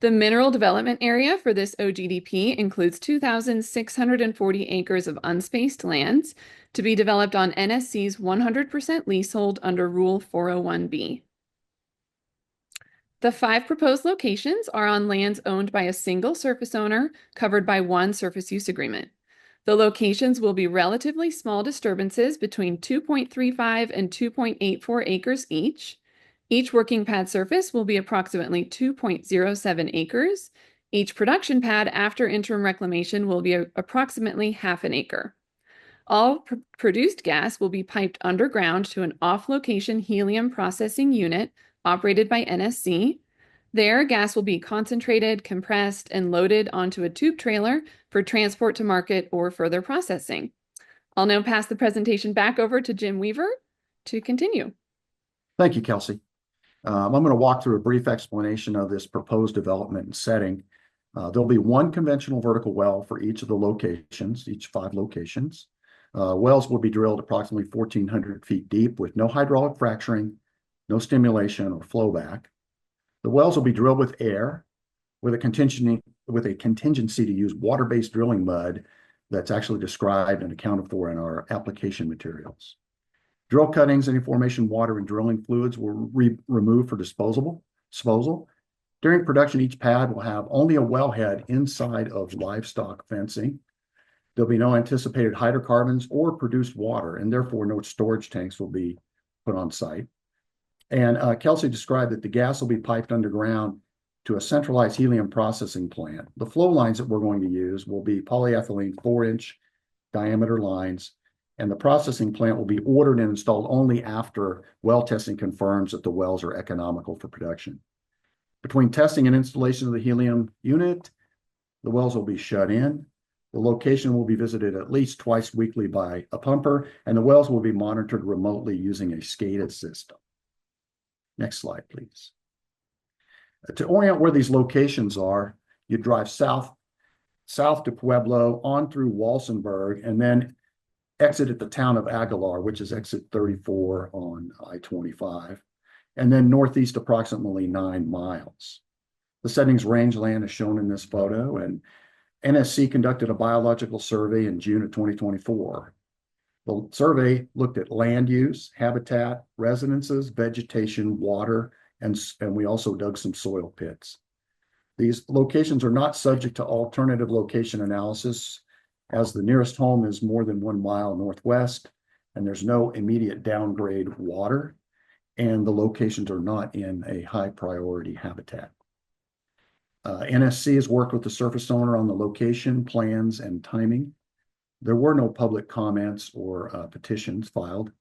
The mineral development area for this OGDP includes 2,640 acres of unspaced lands to be developed on NSC's 100% leasehold under Rule 401B. The 5 proposed locations are on lands owned by a single surface owner covered by 1 surface use agreement. The locations will be relatively small disturbances between 2.35 and 2.84 acres each. Each working pad surface will be approximately 2.07 acres, Each production pad after interim reclamation will be approximately half an acre. All produced gas will be piped underground to an off-location helium processing unit operated by NSC. There, gas will be concentrated, compressed, and loaded onto a tube trailer for transport to market or further processing. I'll now pass the presentation back over to Jim Weaver to continue. Thank you, Kelsey. I'm going to walk through a brief explanation of this proposed development and setting. There'll be one conventional vertical well for each of the locations, each 5 locations. Wells will be drilled approximately 1,400 feet deep with no hydraulic fracturing, no stimulation or flowback. The wells will be drilled with air, with a contingency to use water-based drilling mud that's actually described and accounted for in our application materials. Drill cuttings, any formation water and drilling fluids will be removed for disposal. During production, each pad will have only a wellhead inside of livestock fencing. There'll be no anticipated hydrocarbons or produced water, and therefore no storage tanks will be put on site. And Kelsey described that the gas will be piped underground to a centralized helium processing plant. The flow lines that we're going to use will be polyethylene 4-inch diameter lines, and the processing plant will be ordered and installed only after well testing confirms that the wells are economical for production. Between testing and installation of the helium unit, the wells will be shut in. The location will be visited at least twice weekly by a pumper, and the wells will be monitored remotely using a SCADA system. Next slide, please. To orient where these locations are, you drive south to Pueblo, on through Walsenburg, and then exit at the town of Aguilar, which is exit 34 on I-25, and then northeast approximately 9 miles. The settings rangeland is shown in this photo, and NSC conducted a biological survey in June of 2024. The survey looked at land use, habitat, residences, vegetation, water, and we also dug some soil pits. These locations are not subject to alternative location analysis, as the nearest home is more than 1 mile northwest, and there's no immediate downgrade water, and the locations are not in a high priority habitat. NSC has worked with the surface owner on the location, plans, and timing. There were no public comments or petitions filed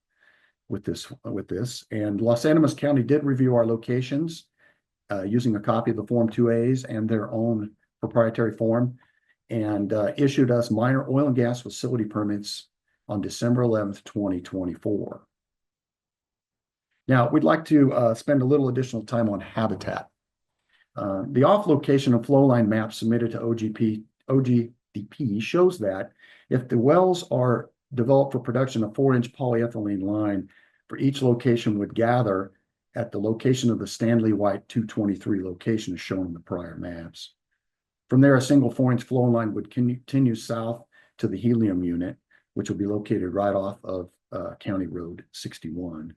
with this, and Los Animas County did review our locations using a copy of the Form 2As and their own proprietary form, and issued us minor oil and gas facility permits on December 11th, 2024. Now, we'd like to spend a little additional time on habitat. The off-location and flow line map submitted to OGDP shows that if the wells are developed for production, a 4-inch polyethylene line for each location would gather at the location of the Stanley White 223 location as shown in the prior maps. From there, a single 4-inch flow line would continue south to the helium unit, which will be located right off of County Road 61.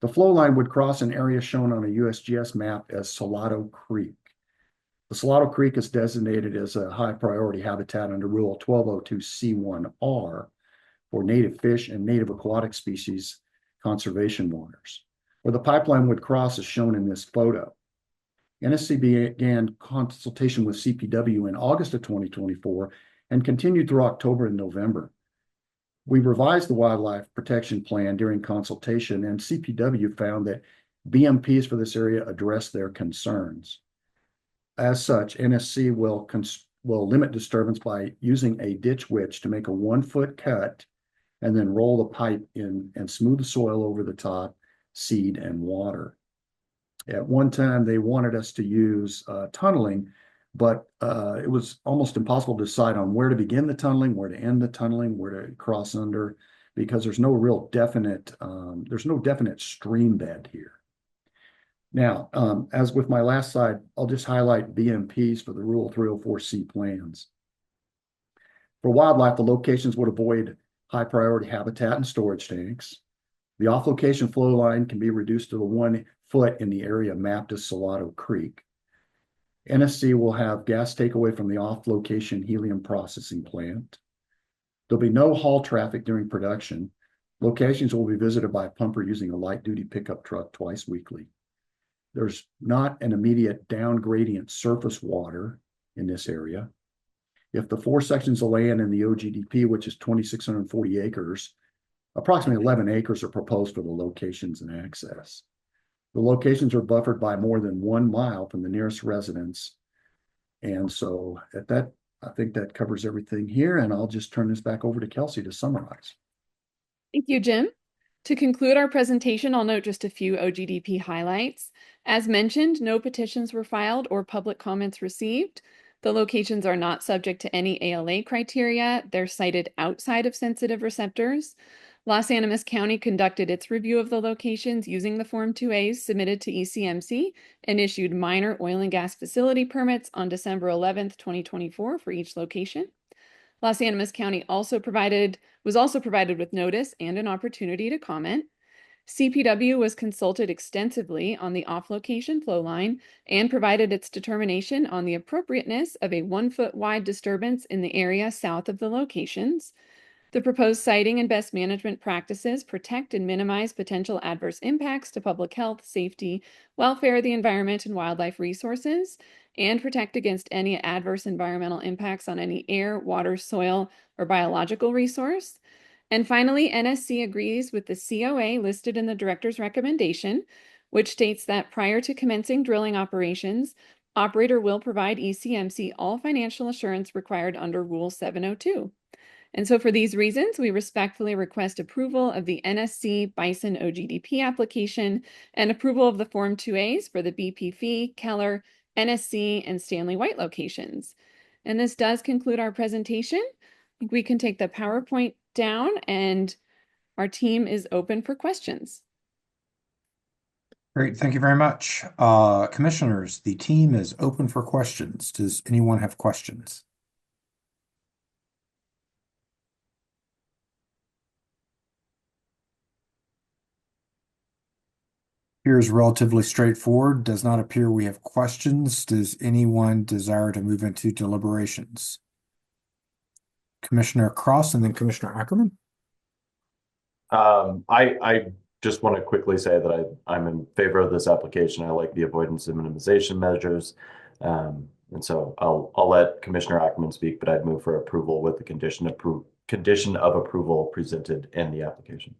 The flow line would cross an area shown on a USGS map as Salado Creek. The Salado Creek is designated as a high priority habitat under Rule 1202C1R for native fish and native aquatic species conservation waters. Where the pipeline would cross is shown in this photo. NSC began consultation with CPW in August of 2024 and continued through October and November. We revised the wildlife protection plan during consultation, and CPW found that BMPs for this area address their concerns. As such, NSC will limit disturbance by using a ditch witch to make a 1-foot cut and then roll the pipe in and smooth the soil over the top, seed and water. At one time, they wanted us to use tunneling, but it was almost impossible to decide on where to begin the tunneling, where to end the tunneling, where to cross under, because there's no real definite, stream bed here. Now, as with my last slide, I'll just highlight BMPs for the Rule 304C plans. For wildlife, the locations would avoid high priority habitat and storage tanks. The off-location flow line can be reduced to the 1 foot in the area mapped as Salado Creek. NSC will have gas takeaway from the off-location helium processing plant. There'll be no haul traffic during production. Locations will be visited by a pumper using a light-duty pickup truck twice weekly. There's not an immediate down gradient surface water in this area. If the 4 sections of land in the OGDP, which is 2,640 acres, approximately 11 acres are proposed for the locations and access. The locations are buffered by more than 1 mile from the nearest residence. And so at that, I think that covers everything here, and I'll just turn this back over to Kelsey to summarize. Thank you, Jim. To conclude our presentation, I'll note just a few OGDP highlights. As mentioned, no petitions were filed or public comments received. The locations are not subject to any ALA criteria. They're sited outside of sensitive receptors. Los Animas County conducted its review of the locations using the Form 2As submitted to ECMC and issued minor oil and gas facility permits on December 11th, 2024 for each location. Los Animas County was also provided with notice and an opportunity to comment. CPW was consulted extensively on the off-location flow line and provided its determination on the appropriateness of a 1-foot wide disturbance in the area south of the locations. The proposed siting and best management practices protect and minimize potential adverse impacts to public health, safety, welfare, the environment, and wildlife resources, and protect against any adverse environmental impacts on any air, water, soil, or biological resource. And finally, NSC agrees with the COA listed in the director's recommendation, which states that prior to commencing drilling operations, operator will provide ECMC all financial assurance required under Rule 702. And so for these reasons, we respectfully request approval of the NSC Bison OGDP application and approval of the Form 2As for the BP Fee, Keller, NSC, and Stanley White locations. And this does conclude our presentation. I think we can take the PowerPoint down and our team is open for questions. Great, thank you very much. Commissioners, the team is open for questions. Does anyone have questions? Appears relatively straightforward. Does not appear we have questions. Does anyone desire to move into deliberations? Commissioner Cross and then Commissioner Ackerman. I just want to quickly say that I'm in favor of this application. I like the avoidance and minimization measures. And so I'll let Commissioner Ackerman speak, but I'd move for approval with the condition of approval presented in the application.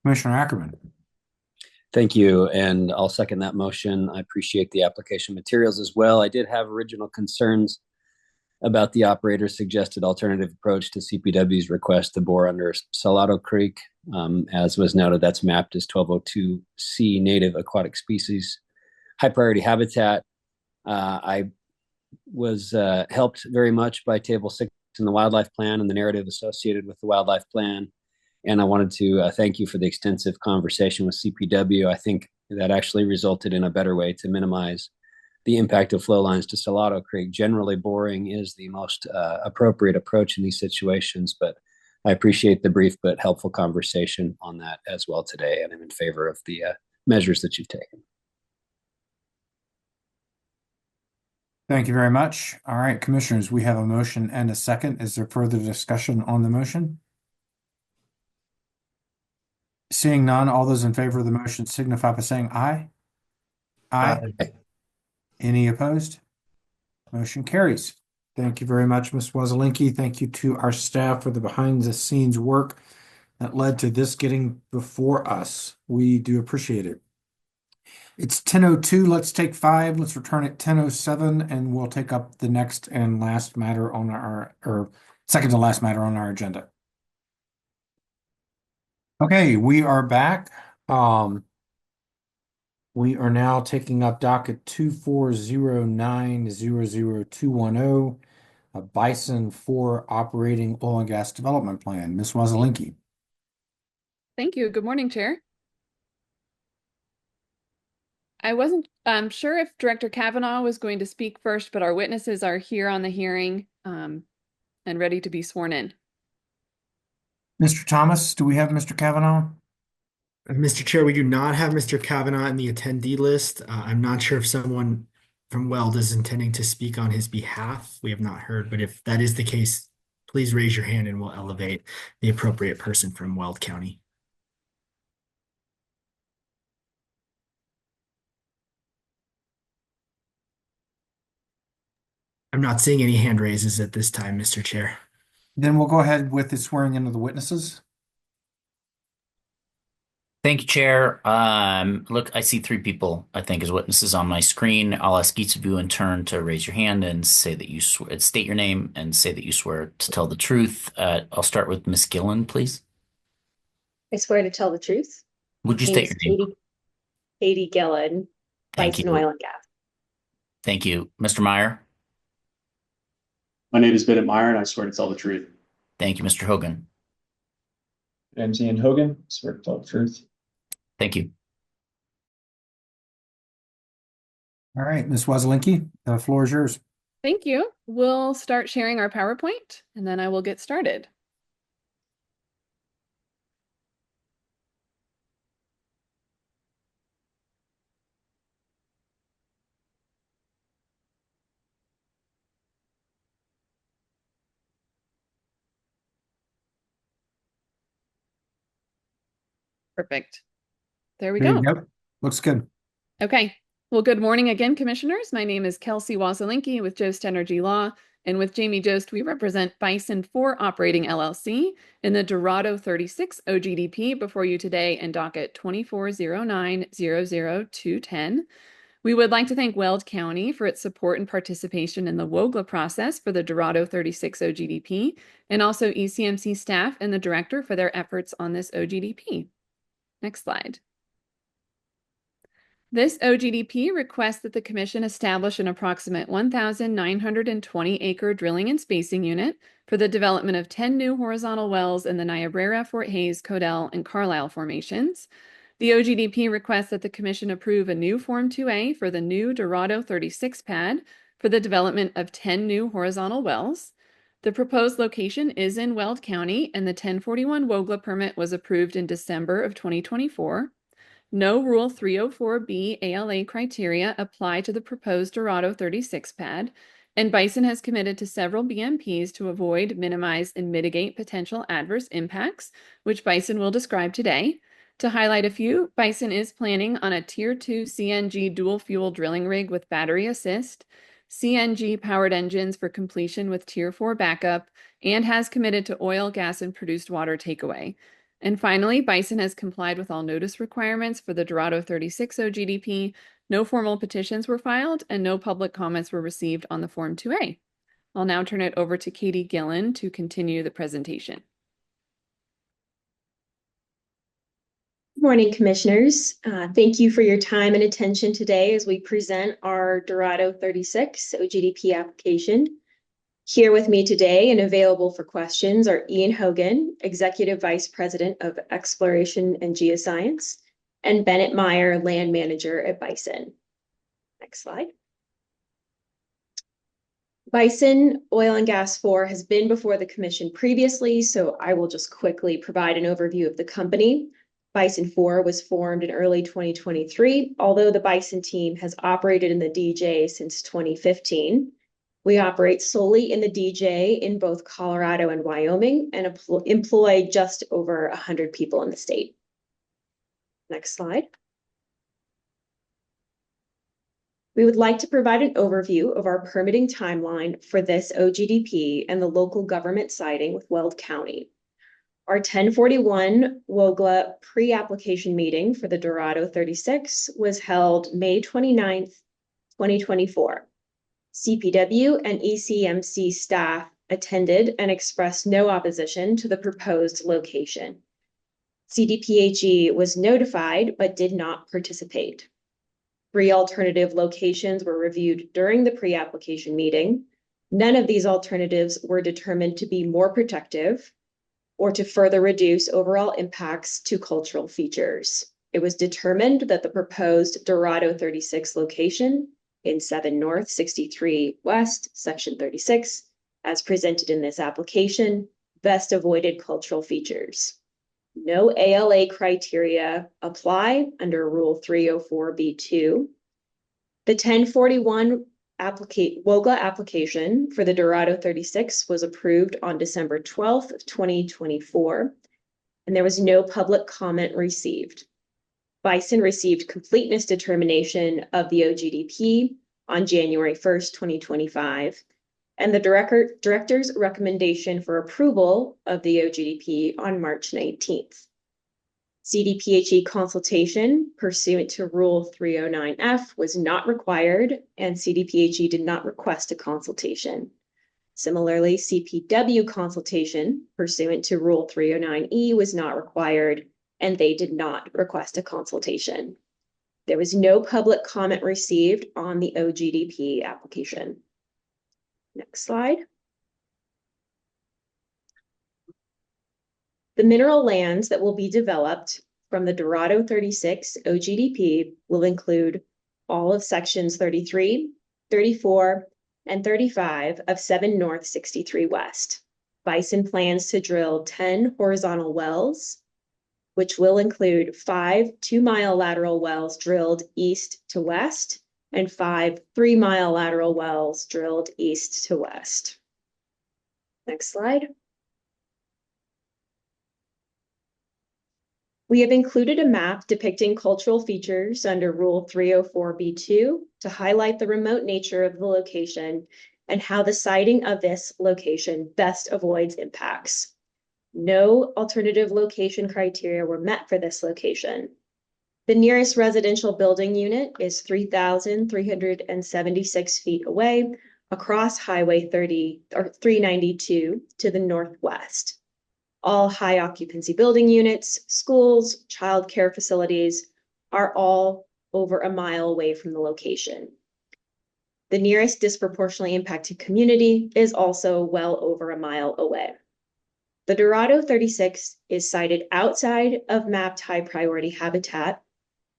Commissioner Ackerman. Thank you, and I'll second that motion. I appreciate the application materials as well. I did have original concerns about the operator's suggested alternative approach to CPW's request to bore under Salado Creek. As was noted, that's mapped as 1202C native aquatic species, high priority habitat. I was helped very much by Table 6 in the wildlife plan and the narrative associated with the wildlife plan. And I wanted to thank you for the extensive conversation with CPW. I think that actually resulted in a better way to minimize the impact of flow lines to Salado Creek. Generally, boring is the most appropriate approach in these situations, but I appreciate the brief but helpful conversation on that as well today, and I'm in favor of the measures that you've taken. Thank you very much. All right, commissioners, we have a motion and a second. Is there further discussion on the motion? Seeing none, all those in favor of the motion signify by saying aye. Aye. Any opposed? Motion carries. Thank you very much, Ms. Wazelinski. Thank you to our staff for the behind-the-scenes work that led to this getting before us. We do appreciate it. It's 10:02. Let's take 5. Let's return at 10:07, and we'll take up the next and last matter on or second to last matter on our agenda. Okay, we are back. We are now taking up docket 240900210, a Bison 4 operating oil and gas development plan. Ms. Wazelinski. Thank you. Good morning, Chair. I wasn't sure if Director Kavanaugh was going to speak first, but our witnesses are here on the hearing and ready to be sworn in. Mr. Thomas, do we have Mr. Kavanaugh? Mr. Chair, we do not have Mr. Kavanaugh in the attendee list. I'm not sure if someone from Weld is intending to speak on his behalf. We have not heard, but if that is the case, please raise your hand and we'll elevate the appropriate person from Weld County. I'm not seeing any hand raises at this time, Mr. Chair. Then we'll go ahead with the swearing in of the witnesses. Thank you, Chair. Look, I see three people, I think, as witnesses on my screen. I'll ask each of you in turn to raise your hand and say that you swear, state your name and say that you swear to tell the truth. I'll start with Ms. Gillen, please. I swear to tell the truth. Would you My name state is your name? Katie Gillen, Thank Bison you. Oil and Gas. Thank you. Mr. Meyer? My name is Bennett Meyer, and I swear to tell the truth. Thank you, Mr. Hogan. I'm Ian Hogan, swear to tell the truth. Thank you. All right, Ms. Wozlinski, the floor is yours. Thank you. We'll start sharing our PowerPoint and then I will get started. Perfect. There we There go. you go. Looks good. Okay. Well, good morning again, commissioners. My name is Kelsey Wozlinski with Jost Energy Law. And with Jamie Jost, we represent Bison 4 Operating LLC in the Dorado 36 OGDP before you today and docket 2409-00210. We would like to thank Weld County for its support and participation in the WOGLA process for the Dorado 36 OGDP, and also ECMC staff and the director for their efforts on this OGDP. Next slide. This OGDP requests that the Commission establish an approximate 1,920 acre drilling and spacing unit for the development of 10 new horizontal wells in the Niobrara, Fort Hays, Codell, and Carlisle formations. The OGDP requests that the Commission approve a new Form 2A for the new Dorado 36 pad for the development of 10 new horizontal wells. The proposed location is in Weld County, and the 1041 WOGLA permit was approved in December of 2024. No Rule 304B ALA criteria apply to the proposed Dorado 36 pad, and Bison has committed to several BMPs to avoid, minimize, and mitigate potential adverse impacts, which Bison will describe today. To highlight a few, Bison is planning on a Tier 2 CNG dual fuel drilling rig with battery assist, CNG-powered engines for completion with Tier 4 backup, and has committed to oil, gas, and produced water takeaway. And finally, Bison has complied with all notice requirements for the Dorado 36 OGDP. No formal petitions were filed and no public comments were received on the Form 2A. I'll now turn it over to Katie Gillen to continue the presentation. Good morning, commissioners. Thank you for your time and attention today as we present our Dorado 36 OGDP application. Here with me today and available for questions are Ian Hogan, Executive Vice President of Exploration and Geoscience, and Bennett Meyer, Land Manager at Bison. Next slide. Bison Oil and Gas 4 has been before the Commission previously, so I will just quickly provide an overview of the company. Bison 4 was formed in early 2023, although the Bison team has operated in the DJ since 2015. We operate solely in the DJ in both Colorado and Wyoming and employ just over 100 people in the state. Next slide. We would like to provide an overview of our permitting timeline for this OGDP and the local government siding with Weld County. Our 1041 WOGLA pre-application meeting for the Dorado 36 was held May 29th, 2024. CPW and ECMC staff attended and expressed no opposition to the proposed location. CDPHE was notified but did not participate. 3 alternative locations were reviewed during the pre-application meeting. None of these alternatives were determined to be more protective or to further reduce overall impacts to cultural features. It was determined that the proposed Dorado 36 location in 7 North, 63 West, Section 36, as presented in this application, best avoided cultural features. No ALA criteria apply under Rule 304B2. The 1041 WOGLA application for the Dorado 36 was approved on December 12th of 2024, and there was no public comment received. Bison received completeness determination of the OGDP on January 1st, 2025, and the director's recommendation for approval of the OGDP on March 19th. CDPHE consultation pursuant to Rule 309F was not required, and CDPHE did not request a consultation. Similarly, CPW consultation pursuant to Rule 309E was not required, and they did not request a consultation. There was no public comment received on the OGDP application. Next slide. The mineral lands that will be developed from the Dorado 36 OGDP will include all of sections 33, 34, and 35 of 7 North 63 West. Bison plans to drill 10 horizontal wells, which will include 5 2-mile lateral wells drilled east to west and 5 3-mile lateral wells drilled east to west. Next slide. We have included a map depicting cultural features under Rule 304B2 to highlight the remote nature of the location and how the siting of this location best avoids impacts. No alternative location criteria were met for this location. The nearest residential building unit is 3,376 feet away across Highway 392 to the northwest. All high occupancy building units, schools, child care facilities are all over a mile away from the location. The nearest disproportionately impacted community is also well over a mile away. The Dorado 36 is sited outside of mapped high priority habitat,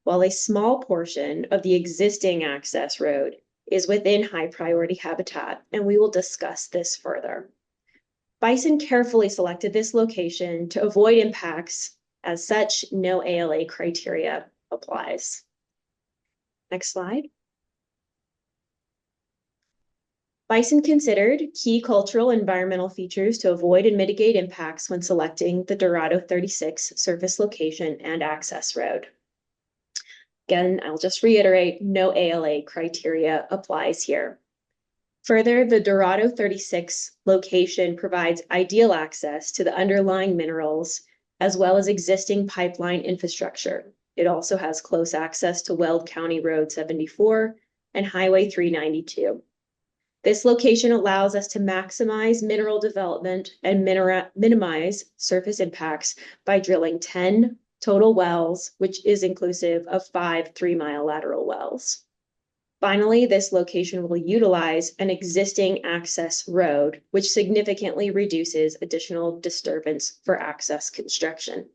while a small portion of the existing access road is within high priority habitat, and we will discuss this further. Bison carefully selected this location to avoid impacts. As such, no ALA criteria applies. Next slide. Bison considered key cultural and environmental features to avoid and mitigate impacts when selecting the Dorado 36 surface location and access road. Again, I'll just reiterate, no ALA criteria applies here. Further, the Dorado 36 location provides ideal access to the underlying minerals as well as existing pipeline infrastructure. It also has close access to Weld County Road 74 and Highway 392. This location allows us to maximize mineral development and minimize surface impacts by drilling 10 total wells, which is inclusive of 5 3-mile lateral wells. Finally, this location will utilize an existing access road, which significantly reduces additional disturbance for access construction.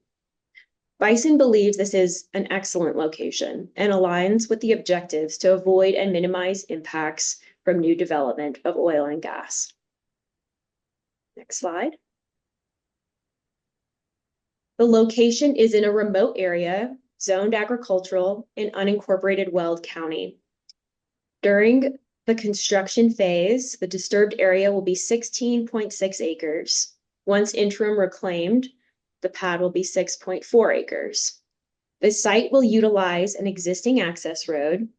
Bison believes this is an excellent location and aligns with the objectives to avoid and minimize impacts from new development of oil and gas. Next slide. The location is in a remote area, zoned agricultural in unincorporated Weld County. During the construction phase, the disturbed area will be 16.6 acres. Once interim reclaimed, the pad will be 6.4 acres. The site will utilize an existing access road,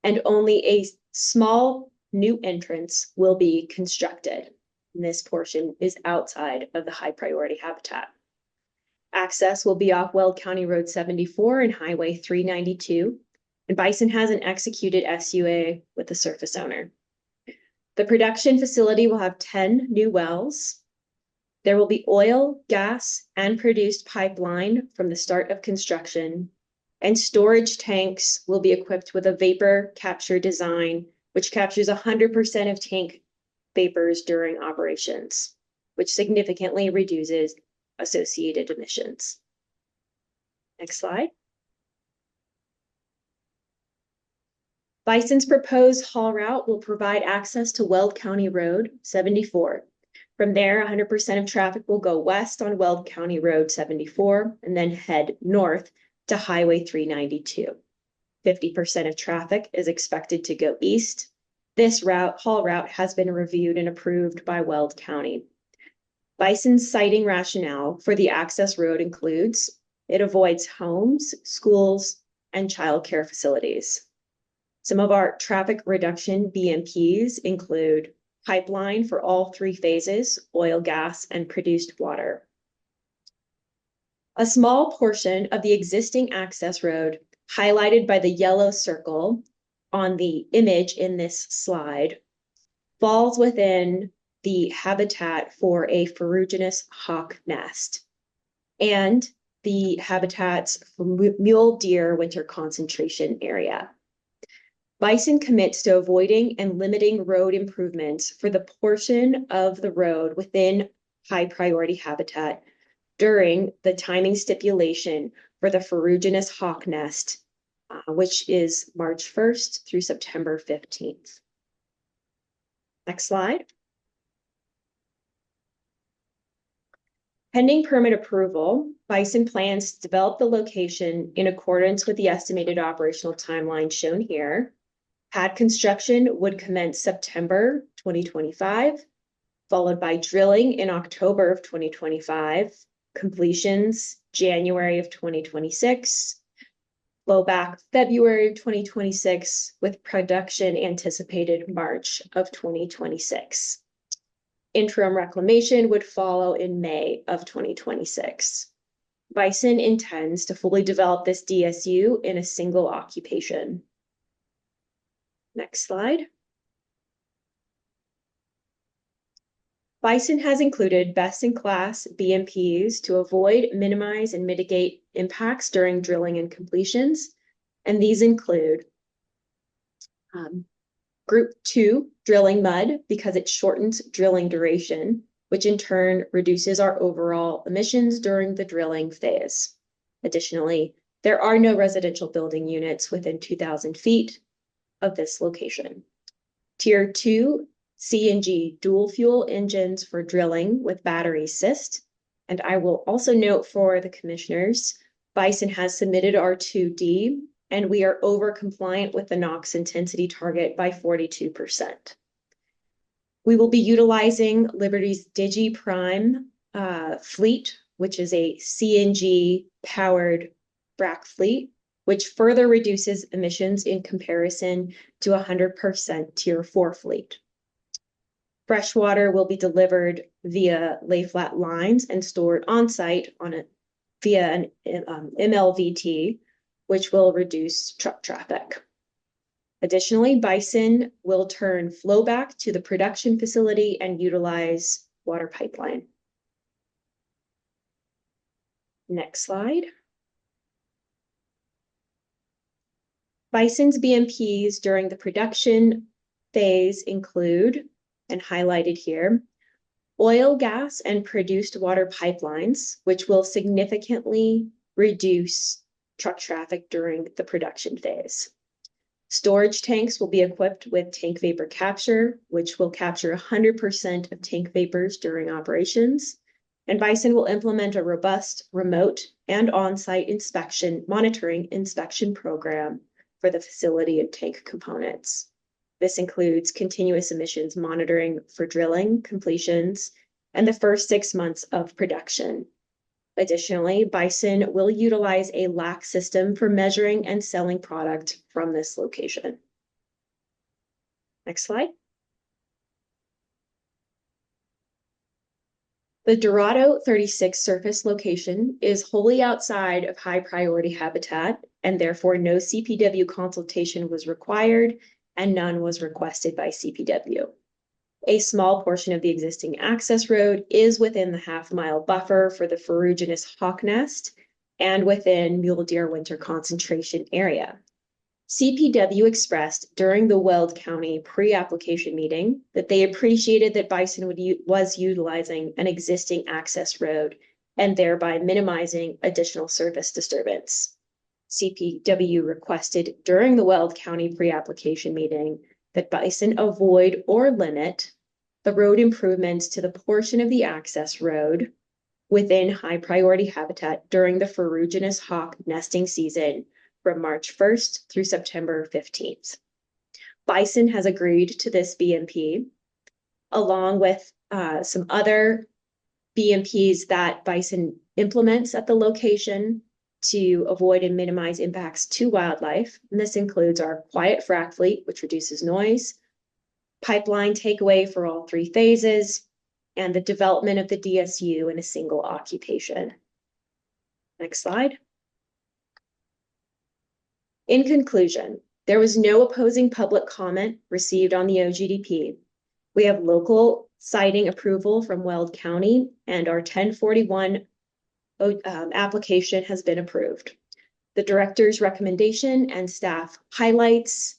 and only a small new entrance will be constructed. And this portion is outside of the high priority habitat. Access will be off Weld County Road 74 and Highway 392. And Bison has an executed SUA with the surface owner. The production facility will have 10 new wells. There will be oil, gas, and produced pipeline from the start of construction. And storage tanks will be equipped with a vapor capture design, which captures 100% of tank vapors during operations, which significantly reduces associated emissions. Next slide. Bison's proposed haul route will provide access to Weld County Road 74. From there, 100% of traffic will go west on Weld County Road 74 and then head north to Highway 392. 50% of traffic is expected to go east. This haul route has been reviewed and approved by Weld County. Bison's siting rationale for the access road includes it avoids homes, schools, and child care facilities. Some of our traffic reduction BMPs include pipeline for all three phases, oil, gas, and produced water. A small portion of the existing access road, highlighted by the yellow circle on the image in this slide, falls within the habitat for a ferruginous hawk nest and the habitats for mule deer winter concentration area. Bison commits to avoiding and limiting road improvements for the portion of the road within high priority habitat during the timing stipulation for the ferruginous hawk nest, which is March 1st through September 15th. Next slide. Pending permit approval, Bison plans to develop the location in accordance with the estimated operational timeline shown here. Pad construction would commence September 2025, followed by drilling in October of 2025, completions January of 2026, flowback February of 2026, with production anticipated March of 2026. Interim reclamation would follow in May of 2026. Bison intends to fully develop this DSU in a single occupation. Next slide. Bison has included best-in-class BMPs to avoid, minimize, and mitigate impacts during drilling and completions. And these include Group 2, drilling mud, because it shortens drilling duration, which in turn reduces our overall emissions during the drilling phase. Additionally, there are no residential building units within 2,000 feet of this location. Tier 2, CNG dual fuel engines for drilling with battery assist. And I will also note for the commissioners, Bison has submitted our 2D, and we are over compliant with the NOx intensity target by 42%. We will be utilizing Liberty's DigiPrime fleet, which is a CNG powered frac fleet, which further reduces emissions in comparison to 100% Tier 4 fleet. Freshwater will be delivered via lay flat lines and stored on site via an MLVT, which will reduce truck traffic. Additionally, Bison will turn flow back to the production facility and utilize water pipeline. Next slide. Bison's BMPs during the production phase include, and highlighted here, oil, gas, and produced water pipelines, which will significantly reduce truck traffic during the production phase. Storage tanks will be equipped with tank vapor capture, which will capture 100% of tank vapors during operations. And Bison will implement a robust remote and on-site monitoring inspection program for the facility and tank components. This includes continuous emissions monitoring for drilling, completions, and the first 6 months of production. Additionally, Bison will utilize a LAC system for measuring and selling product from this location. Next slide. The Dorado 36 surface location is wholly outside of high priority habitat, and therefore no CPW consultation was required and none was requested by CPW. A small portion of the existing access road is within the half-mile buffer for the ferruginous hawk nest and within mule deer winter concentration area. CPW expressed during the Weld County pre-application meeting that they appreciated that Bison was utilizing an existing access road and thereby minimizing additional service disturbance. CPW requested during the Weld County pre-application meeting that Bison avoid or limit the road improvements to the portion of the access road within high priority habitat during the ferruginous hawk nesting season from March 1st through September 15th. Bison has agreed to this BMP, along with some other BMPs that Bison implements at the location to avoid and minimize impacts to wildlife. And this includes our quiet frac fleet, which reduces noise, pipeline takeaway for all 3 phases, and the development of the DSU in a single occupation. Next slide. In conclusion, there was no opposing public comment received on the OGDP. We have local siting approval from Weld County, and our 1041 application has been approved. The director's recommendation and staff highlights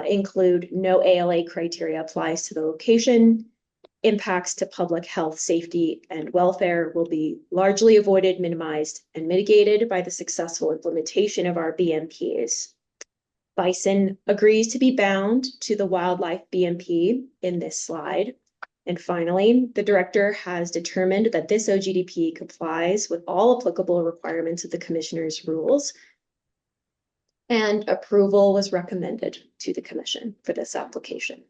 include no ALA criteria applies to the location. Impacts to public health, safety, and welfare will be largely avoided, minimized, and mitigated by the successful implementation of our BMPs. Bison agrees to be bound to the wildlife BMP in this slide. And finally, the director has determined that this OGDP complies with all applicable requirements of the commissioner's rules, and approval was recommended to the commission for this application.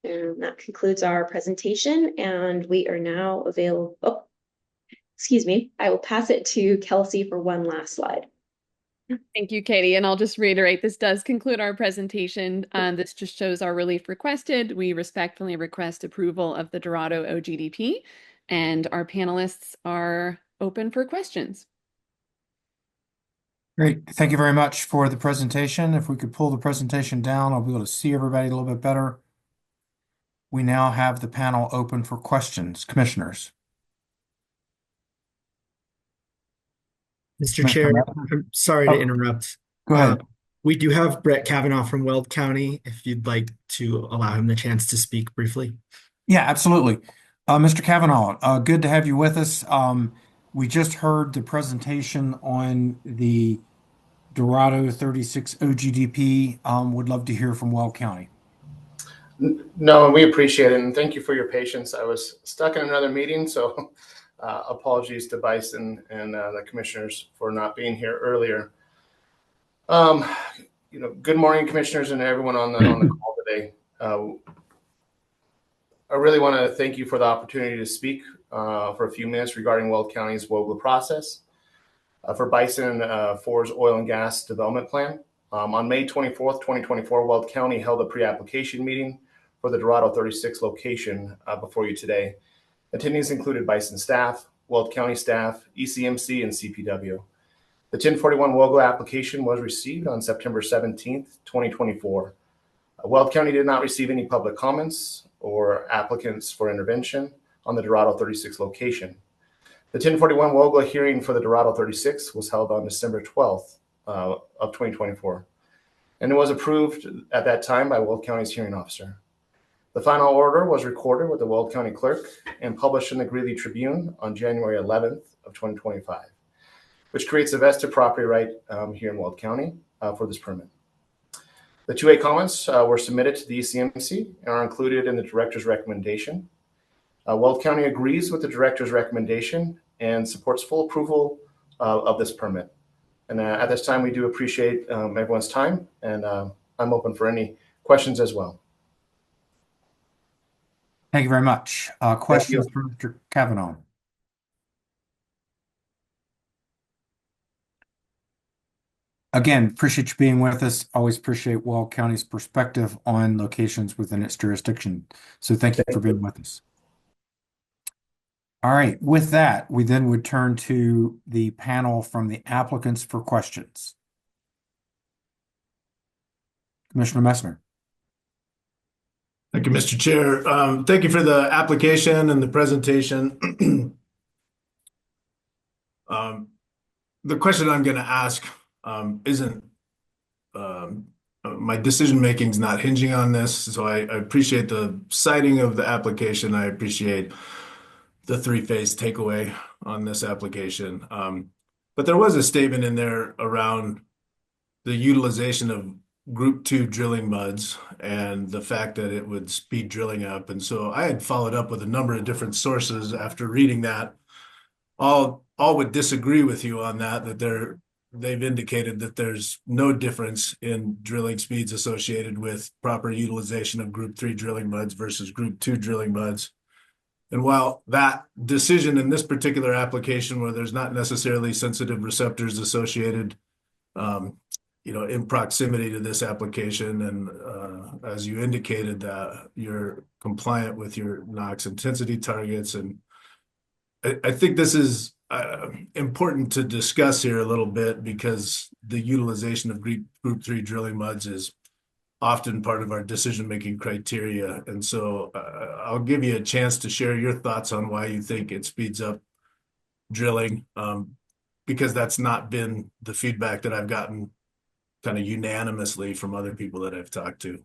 And that concludes our presentation, and we are now available. Oh, excuse me. I will pass it to Kelsey for one last slide. Thank you, Katie. And I'll just reiterate, this does conclude our presentation. This just shows our relief requested. We respectfully request approval of the Dorado OGDP, and our panelists are open for questions. Great. Thank you very much for the presentation. If we could pull the presentation down, I'll be able to see everybody a little bit better. We now have the panel open for questions. Commissioners. Mr. Chair, I'm sorry to interrupt. Go ahead. We do have Brett Kavanaugh from Weld County, if you'd like to allow him the chance to speak briefly. Yeah, absolutely. Mr. Kavanaugh, good to have you with us. We just heard the presentation on the Dorado 36 OGDP. Would love to hear from Weld County. No, we appreciate it, and thank you for your patience. I was stuck in another meeting, so apologies to Bison and the commissioners for not being here earlier. Good morning, commissioners, and everyone on the call today. I really want to thank you for the opportunity to speak for a few minutes regarding Weld County's WOGLA process for Bison 4's oil and gas development plan. On May 24th, 2024, Weld County held a pre-application meeting for the Dorado 36 location before you today. Attendees included Bison staff, Weld County staff, ECMC, and CPW. The 1041 WOGLA application was received on September 17th, 2024. Weld County did not receive any public comments or applicants for intervention on the Dorado 36 location. The 1041 WOGLA hearing for the Dorado 36 was held on December 12th of 2024, and it was approved at that time by Weld County's hearing officer. The final order was recorded with the Weld County clerk and published in the Greeley Tribune on January 11th of 2025, which creates a vested property right here in Weld County for this permit. The 2A comments were submitted to the ECMC and are included in the director's recommendation. Weld County agrees with the director's recommendation and supports full approval of this permit. And at this time, we do appreciate everyone's time, and I'm open for any questions as well. Thank you very much. Questions for Mr. Kavanaugh? Again, appreciate you being with us. Always appreciate Weld County's perspective on locations within its jurisdiction. So thank you for being with us. All right. With that, we then would turn to the panel from the applicants for questions. Commissioner Messner. Thank you, Mr. Chair. Thank you for the application and the presentation. The question I'm going to ask isn't my decision making is not hinging on this, so I appreciate the citing of the application. I appreciate the 3-phase takeaway on this application, but there was a statement in there around the utilization of Group 2 drilling muds and the fact that it would speed drilling up. And so I had followed up with a number of different sources after reading that. All would disagree with you on that they've indicated that there's no difference in drilling speeds associated with proper utilization of Group 3 drilling muds versus Group 2 drilling muds. And while that decision in this particular application, where there's not necessarily sensitive receptors associated, in proximity to this application, and as you indicated that you're compliant with your NOx intensity targets, and I think this is important to discuss here a little bit because the utilization of Group 3 drilling muds is often part of our decision-making criteria. And so I'll give you a chance to share your thoughts on why you think it speeds up drilling, because that's not been the feedback that I've gotten kind of unanimously from other people that I've talked to.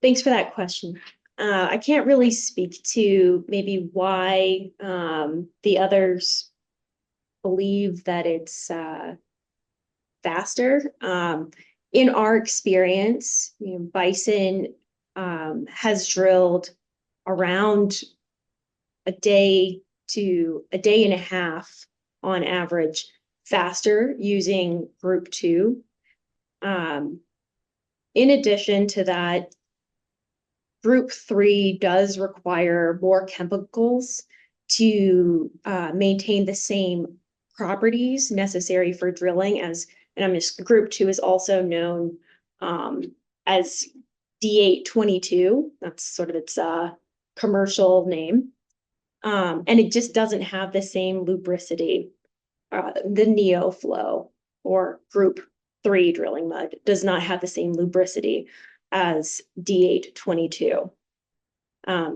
Thanks for that question. I can't really speak to maybe why the others believe that it's faster. In our experience, Bison has drilled around a day to a day and a half on average faster using Group 2. In addition to that, Group 3 does require more chemicals to maintain the same properties necessary for drilling Group 2 is also known as D822. That's sort of its commercial name. And it just doesn't have the same lubricity. The NeoFlow or Group 3 drilling mud does not have the same lubricity as D822.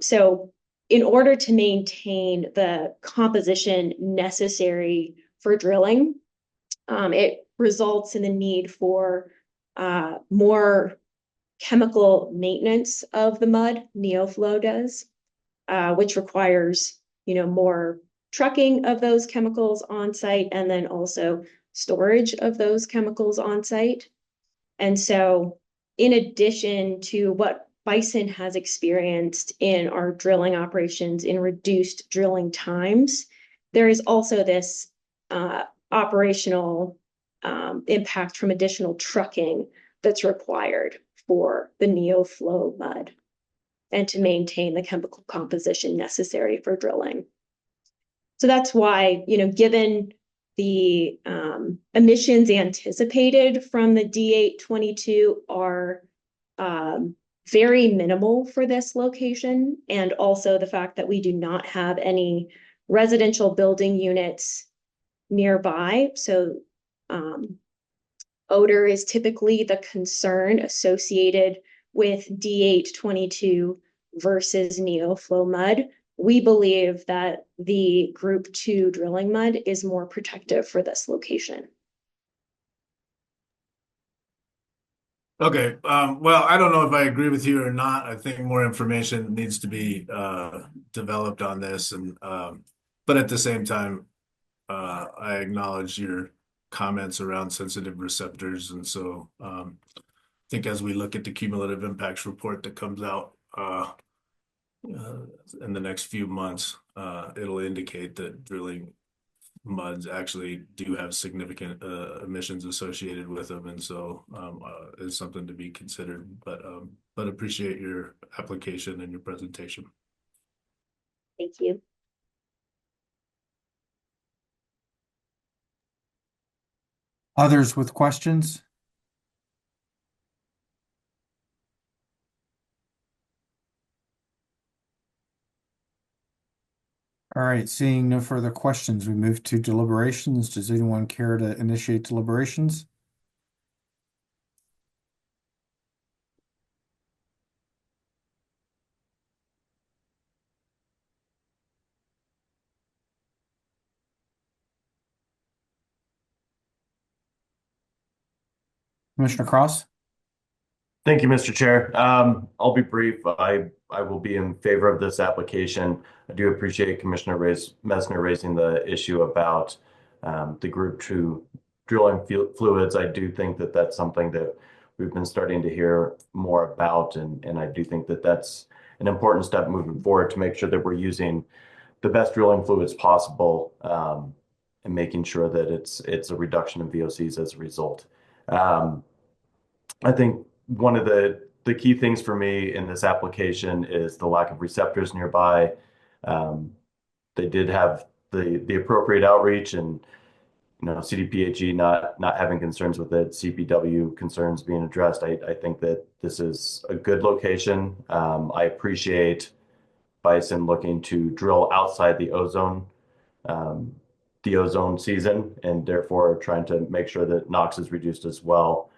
So in order to maintain the composition necessary for drilling, it results in the need for more chemical maintenance of the mud, NeoFlow does, which requires, more trucking of those chemicals on site and then also storage of those chemicals on site. And so in addition to what Bison has experienced in our drilling operations in reduced drilling times, there is also this operational impact from additional trucking that's required for the NeoFlow mud and to maintain the chemical composition necessary for drilling. So that's why, given the emissions anticipated from the D822 are very minimal for this location, and also the fact that we do not have any residential building units nearby. So odor is typically the concern associated with D822 versus NeoFlow mud. We believe that the Group 2 drilling mud is more protective for this location. Okay. Well, I don't know if I agree with you or not. I think more information needs to be developed on this, but at the same time, I acknowledge your comments around sensitive receptors, and so I think as we look at the cumulative impacts report that comes out in the next few months, it'll indicate that drilling muds actually do have significant emissions associated with them, and so is something to be considered. But appreciate your application and your presentation. Thank you. Others with questions? All right, seeing no further questions, we move to deliberations. Does anyone care to initiate deliberations? Commissioner Cross? Thank you, Mr. Chair. I'll be brief. I will be in favor of this application. I do appreciate Commissioner Messner raising the issue about the Group 2 drilling fluids. I do think that that's something that we've been starting to hear more about, and I do think that that's an important step moving forward to make sure that we're using the best drilling fluids possible, and making sure that it's a reduction in VOCs as a result. I think one of the key things for me in this application is the lack of receptors nearby. They did have the appropriate outreach, and CDPHE not having concerns with it, CPW concerns being addressed. I think that this is a good location. I appreciate Bison looking to drill outside the ozone season, and therefore trying to make sure that NOx is reduced as well.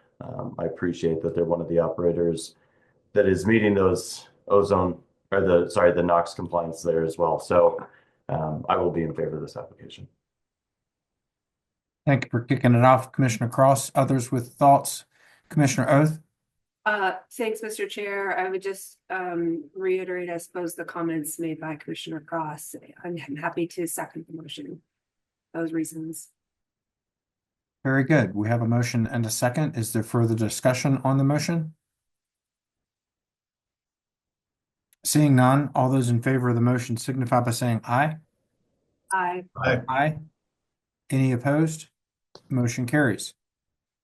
I appreciate that they're one of the operators that is meeting those the NOx compliance there as well. So I will be in favor of this application. Thank you for kicking it off, Commissioner Cross. Others with thoughts? Commissioner Oath? Thanks, Mr. Chair. I would just reiterate, I suppose, the comments made by Commissioner Cross. I'm happy to second the motion. Those reasons. Very good. We have a motion and a second. Is there further discussion on the motion? Seeing none, all those in favor of the motion signify by saying aye. Aye. Aye. Aye. Any opposed? Motion carries.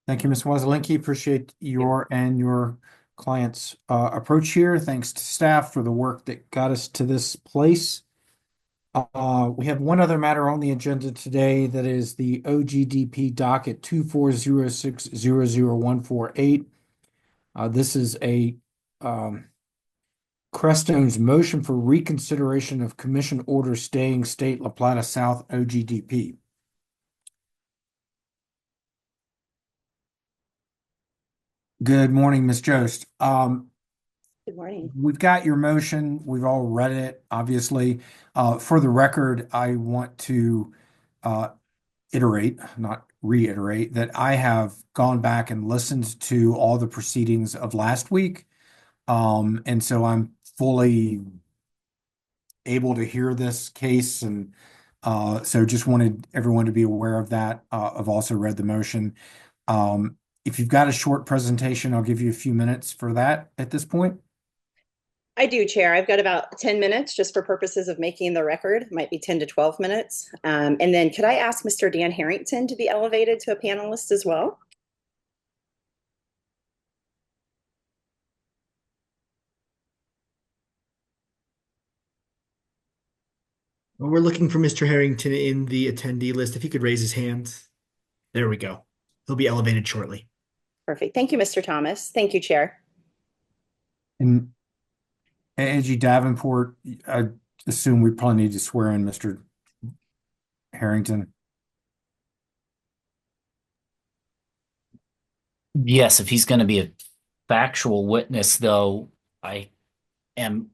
Thank you, Ms. Wazelinski. Appreciate your and your client's approach here. Thanks to staff for the work that got us to this place. We have one other matter on the agenda today, that is the OGDP docket 2406-00148. This is a Crestone's motion for reconsideration of commission order staying State La Plata South OGDP. Good morning, Ms. Jost. Good morning. We've got your motion. We've all read it, obviously. For the record, I want to iterate, not reiterate, that I have gone back and listened to all the proceedings of last week. And so I'm fully able to hear this case. And so just wanted everyone to be aware of that. I've also read the motion. If you've got a short presentation, I'll give you a few minutes for that at this point. I do, Chair. I've got about 10 minutes just for purposes of making the record. It might be 10 to 12 minutes. And then could I ask Mr. Dan Harrington to be elevated to a panelist as well? Well, we're looking for Mr. Harrington in the attendee list. If he could raise his hand. There we go. He'll be elevated shortly. Perfect. Thank you, Mr. Thomas. Thank you, Chair. And Angie Davenport, I assume we probably need to swear in Mr. Harrington. Yes, if he's going to be a factual witness, though, I'm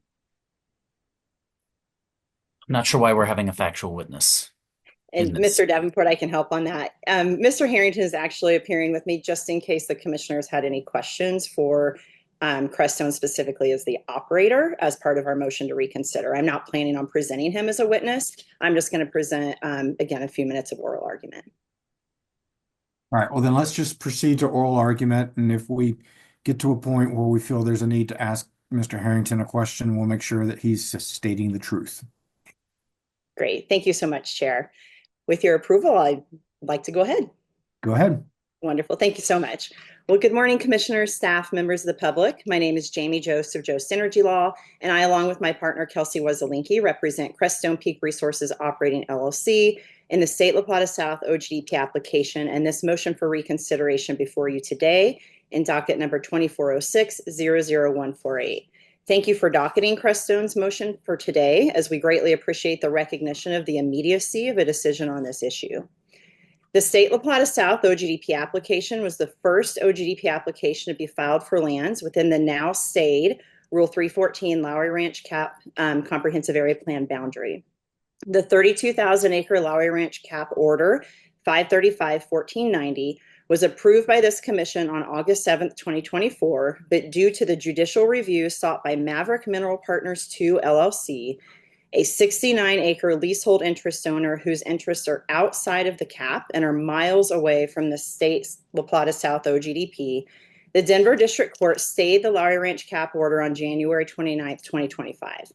not sure why we're having a factual witness. And Mr. Davenport, I can help on that. Mr. Harrington is actually appearing with me just in case the commissioners had any questions for Crestone specifically as the operator as part of our motion to reconsider. I'm not planning on presenting him as a witness. I'm just going to present, again, a few minutes of oral argument. All right, well then let's just proceed to oral argument. And if we get to a point where we feel there's a need to ask Mr. Harrington a question, we'll make sure that he's stating the truth. Great. Thank you so much, Chair. With your approval, I'd like to go ahead. Go ahead. Wonderful. Thank you so much. Well, good morning, commissioners, staff, members of the public. My name is Jamie Jost of Jost Energy Law, and I, along with my partner, Kelsey Wazelinski, represent Crestone Peak Resources Operating LLC in the State La Plata South OGDP application and this motion for reconsideration before you today in docket number 2406-00148. Thank you for docketing Crestone's motion for today, as we greatly appreciate the recognition of the immediacy of a decision on this issue. The State La Plata South OGDP application was the first OGDP application to be filed for lands within the now stayed Rule 314 Lowry Ranch Cap Comprehensive Area Plan boundary. The 32,000 acre Lowry Ranch Cap Order 535-1490 was approved by this commission on August 7th, 2024, but due to the judicial review sought by Maverick Mineral Partners 2 LLC, a 69-acre leasehold interest owner whose interests are outside of the cap and are miles away from the state's La Plata South OGDP, the Denver District Court stayed the Lowry Ranch Cap Order on January 29th, 2025.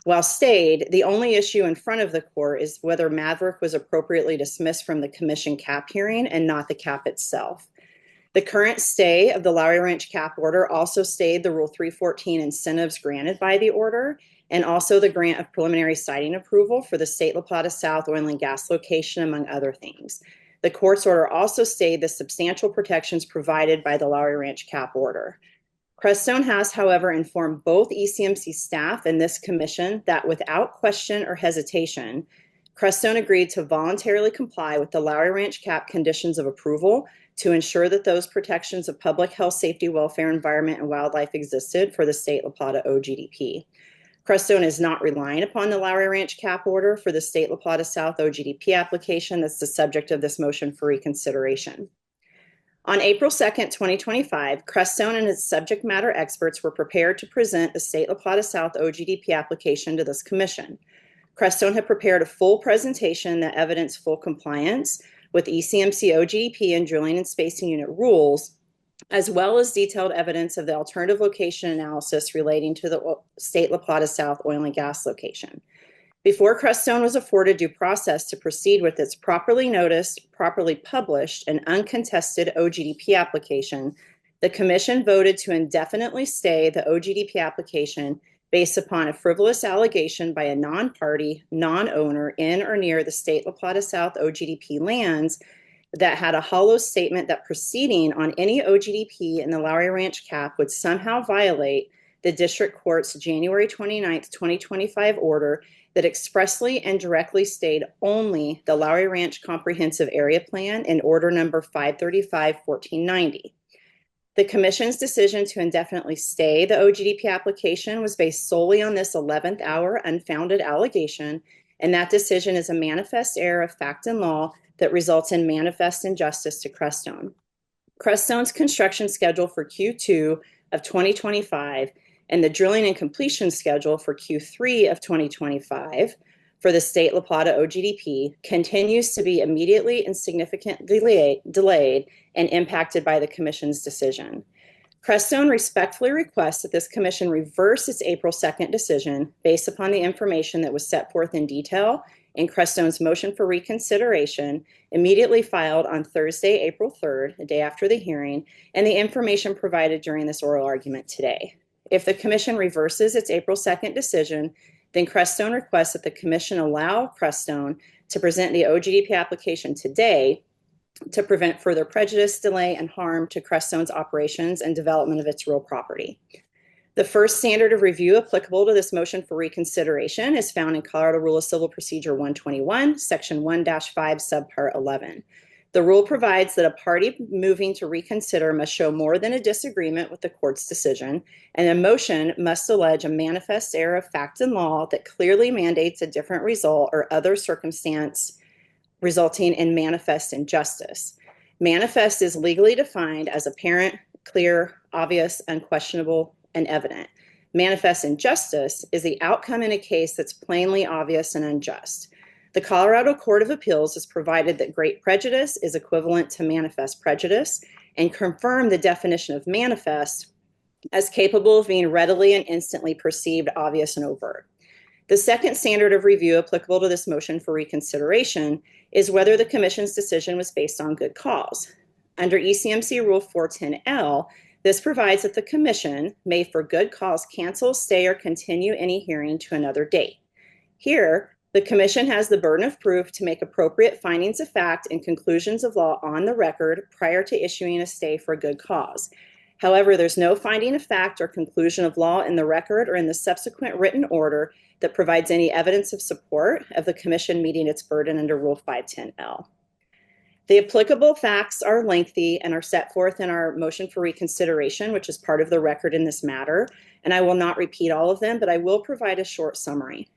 While stayed, the only issue in front of the court is whether Maverick was appropriately dismissed from the commission cap hearing and not the cap itself. The current stay of the Lowry Ranch Cap Order also stayed the Rule 314 incentives granted by the order, and also the grant of preliminary siting approval for the State La Plata South oil and gas location, among other things. The court's order also stayed the substantial protections provided by the Lowry Ranch cap order. Crestone has, however, informed both ECMC staff and this commission that without question or hesitation, Crestone agreed to voluntarily comply with the Lowry Ranch cap conditions of approval to ensure that those protections of public health, safety, welfare, environment, and wildlife existed for the state La Plata OGDP. Crestone is not relying upon the Lowry Ranch cap order for the state La Plata South OGDP application that's the subject of this motion for reconsideration. On April 2nd, 2025, Crestone and its subject matter experts were prepared to present the state La Plata South OGDP application to this commission. Crestone had prepared a full presentation that evidenced full compliance with ECMC OGDP and drilling and spacing unit rules, as well as detailed evidence of the alternative location analysis relating to the state La Plata South oil and gas location. Before Crestone was afforded due process to proceed with its properly noticed, properly published, and uncontested OGDP application, the commission voted to indefinitely stay the OGDP application based upon a frivolous allegation by a non-party, non-owner in or near the state La Plata South OGDP lands that had a hollow statement that proceeding on any OGDP in the Lowry Ranch cap would somehow violate the district court's January 29th, 2025 order that expressly and directly stayed only the Lowry Ranch Comprehensive Area Plan in order number 535-1490. The commission's decision to indefinitely stay the OGDP application was based solely on this 11th hour unfounded allegation, and that decision is a manifest error of fact and law that results in manifest injustice to Crestone. Crestone's construction schedule for Q2 of 2025 and the drilling and completion schedule for Q3 of 2025 for the state La Plata OGDP continues to be immediately and significantly delayed and impacted by the commission's decision. Crestone respectfully requests that this commission reverse its April 2nd decision based upon the information that was set forth in detail in Crestone's motion for reconsideration immediately filed on Thursday, April 3rd, the day after the hearing, and the information provided during this oral argument today. If the commission reverses its April 2nd decision, then Crestone requests that the commission allow Crestone to present the OGDP application today to prevent further prejudice, delay, and harm to Crestone's operations and development of its real property. The first standard of review applicable to this motion for reconsideration is found in Colorado Rule of Civil Procedure 121, Section 1-5, Subpart 11. The rule provides that a party moving to reconsider must show more than a disagreement with the court's decision, and a motion must allege a manifest error of fact and law that clearly mandates a different result or other circumstance resulting in manifest injustice. Manifest is legally defined as apparent, clear, obvious, unquestionable, and evident. Manifest injustice is the outcome in a case that's plainly obvious and unjust. The Colorado Court of Appeals has provided that great prejudice is equivalent to manifest prejudice and confirmed the definition of manifest as capable of being readily and instantly perceived, obvious, and overt. The second standard of review applicable to this motion for reconsideration is whether the commission's decision was based on good cause. Under ECMC Rule 410L, this provides that the commission may for good cause cancel, stay, or continue any hearing to another date. Here, the commission has the burden of proof to make appropriate findings of fact and conclusions of law on the record prior to issuing a stay for a good cause. However, there's no finding of fact or conclusion of law in the record or in the subsequent written order that provides any evidence of support of the commission meeting its burden under Rule 510L. The applicable facts are lengthy and are set forth in our motion for reconsideration, which is part of the record in this matter, and I will not repeat all of them, but I will provide a short summary.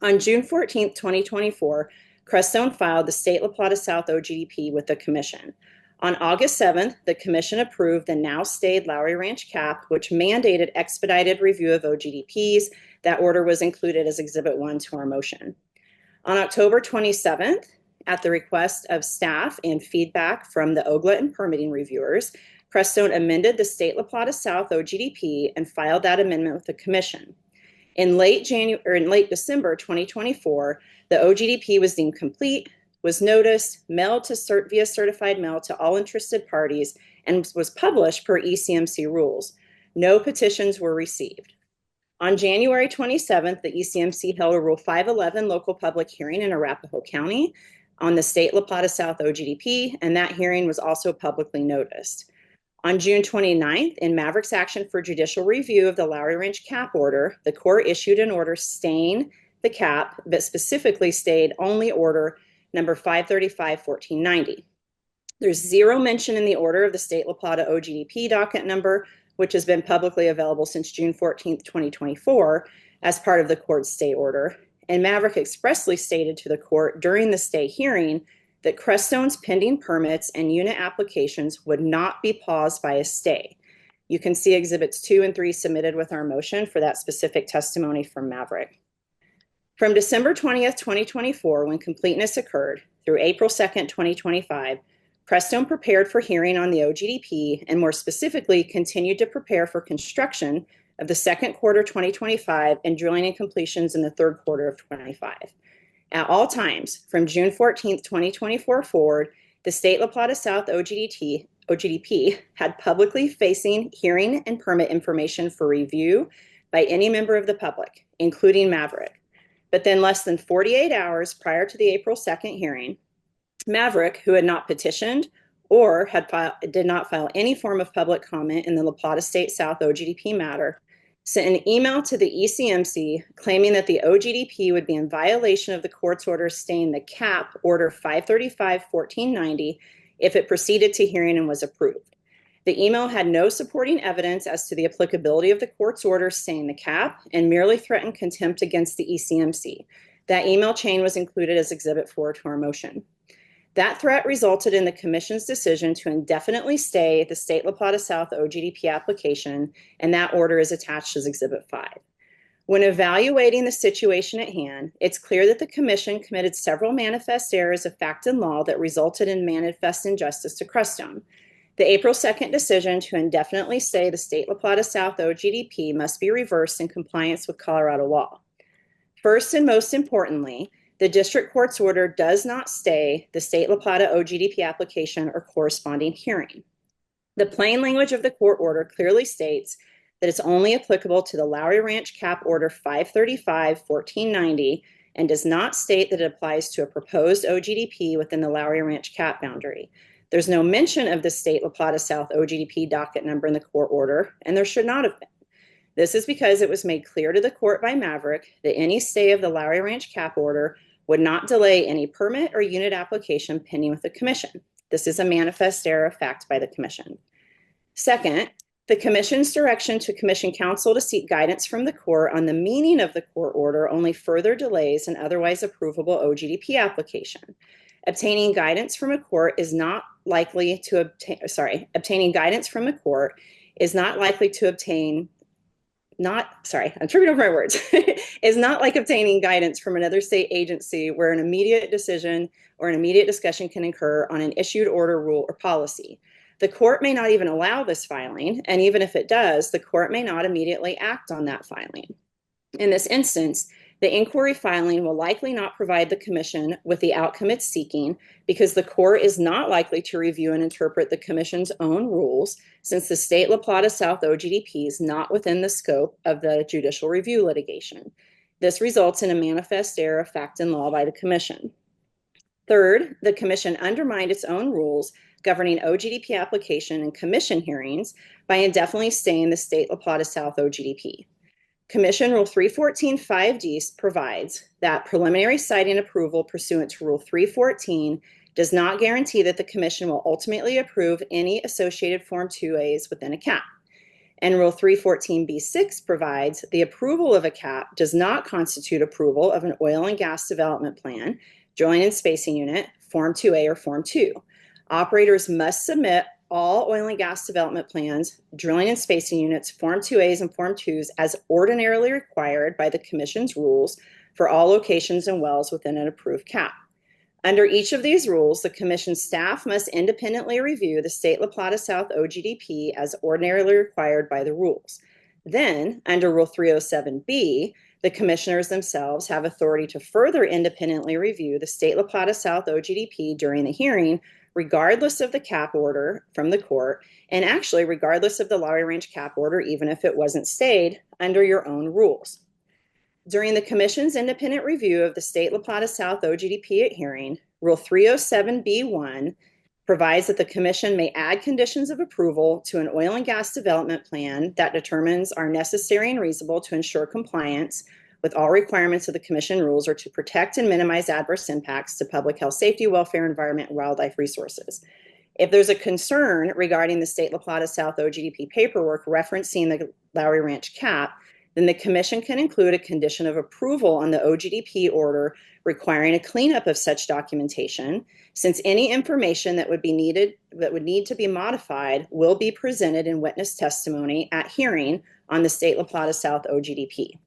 On June 14, 2024, Crestone filed the state La Plata South OGDP with the commission. On August 7th, the commission approved the now stayed Lowry Ranch cap, which mandated expedited review of OGDPs. That order was included as Exhibit 1 to our motion. On October 27th, at the request of staff and feedback from the OGLA and permitting reviewers, Crestone amended the state La Plata South OGDP and filed that amendment with the commission. In late December 2024, the OGDP was deemed complete, was noticed, mailed via certified mail to all interested parties, and was published per ECMC rules. No petitions were received. On January 27th, the ECMC held a Rule 511 local public hearing in Arapahoe County. on the state La Plata South OGDP, and that hearing was also publicly noticed. On June 29th, in Maverick's action for judicial review of the Lowry Ranch cap order, the court issued an order staying the cap, but specifically stayed only order number 535-1490. There's zero mention in the order of the state La Plata OGDP docket number, which has been publicly available since June 14th, 2024, as part of the court's stay order. And Maverick expressly stated to the court during the stay hearing that Creststone's pending permits and unit applications would not be paused by a stay. You can see Exhibits 2 and 3 submitted with our motion for that specific testimony from Maverick. From December 20th, 2024, when completeness occurred, through April 2nd, 2025, Creststone prepared for hearing on the OGDP and more specifically continued to prepare for construction of the second quarter 2025 and drilling and completions in the third quarter of 25. At all times, from June 14th, 2024 forward, the state La Plata South OGDP had publicly facing hearing and permit information for review by any member of the public, including Maverick. But then less than 48 hours prior to the April 2nd hearing, Maverick, who had not petitioned or did not file any form of public comment in the La Plata State South OGDP matter, sent an email to the ECMC claiming that the OGDP would be in violation of the court's order staying the cap order 535-1490 if it proceeded to hearing and was approved. The email had no supporting evidence as to the applicability of the court's order staying the cap and merely threatened contempt against the ECMC. That email chain was included as Exhibit 4 to our motion. That threat resulted in the Commission's decision to indefinitely stay the state La Plata South OGDP application, and that order is attached as Exhibit 5. When evaluating the situation at hand, it's clear that the Commission committed several manifest errors of fact and law that resulted in manifest injustice to Creststone. The April 2nd decision to indefinitely stay the state La Plata South OGDP must be reversed in compliance with Colorado law. First and most importantly, the district court's order does not stay the state La Plata OGDP application or corresponding hearing. The plain language of the court order clearly states that it's only applicable to the Lowry Ranch cap order 535-1490 and does not state that it applies to a proposed OGDP within the Lowry Ranch cap boundary. There's no mention of the state La Plata South OGDP docket number in the court order, and there should not have been. This is because it was made clear to the court by Maverick that any stay of the Lowry Ranch cap order would not delay any permit or unit application pending with the Commission. This is a manifest error of fact by the Commission. Second, the Commission's direction to Commission counsel to seek guidance from the court on the meaning of the court order only further delays an otherwise approvable OGDP application. Obtaining guidance from a court is not likely to obtain, obtaining guidance from a court is not likely to obtain I'm tripping over my words, is not like obtaining guidance from another state agency where an immediate decision or an immediate discussion can occur on an issued order, rule, or policy. The court may not even allow this filing, and even if it does, the court may not immediately act on that filing. In this instance, the inquiry filing will likely not provide the Commission with the outcome it's seeking because the court is not likely to review and interpret the Commission's own rules since the state La Plata South OGDP is not within the scope of the judicial review litigation. This results in a manifest error of fact and law by the Commission. Third, the Commission undermined its own rules governing OGDP application and Commission hearings by indefinitely staying the state La Plata South OGDP. Commission Rule 314-5D provides that preliminary siting approval pursuant to Rule 314 does not guarantee that the Commission will ultimately approve any associated Form 2As within a CAP. And Rule 314-B6 provides the approval of a CAP does not constitute approval of an oil and gas development plan, drilling and spacing unit, Form 2A or Form 2. Operators must submit all oil and gas development plans, drilling and spacing units, Form 2As and Form 2s as ordinarily required by the Commission's rules for all locations and wells within an approved CAP. Under each of these rules, the Commission staff must independently review the state La Plata South OGDP as ordinarily required by the rules. Then, under Rule 307B, the Commissioners themselves have authority to further independently review the state La Plata South OGDP during the hearing, regardless of the CAP order from the court, and actually regardless of the Lowry Ranch CAP order, even if it wasn't stayed, under your own rules. During the Commission's independent review of the state La Plata South OGDP at hearing, Rule 307B1 provides that the commission may add conditions of approval to an oil and gas development plan that determines are necessary and reasonable to ensure compliance with all requirements of the commission rules or to protect and minimize adverse impacts to public health, safety, welfare, environment, and wildlife resources. If there's a concern regarding the State La Plata South OGDP paperwork referencing the Lowry Ranch cap, then the commission can include a condition of approval on the OGDP order requiring a cleanup of such documentation, since any information that would need to be modified will be presented in witness testimony at hearing on the State La Plata South OGDP.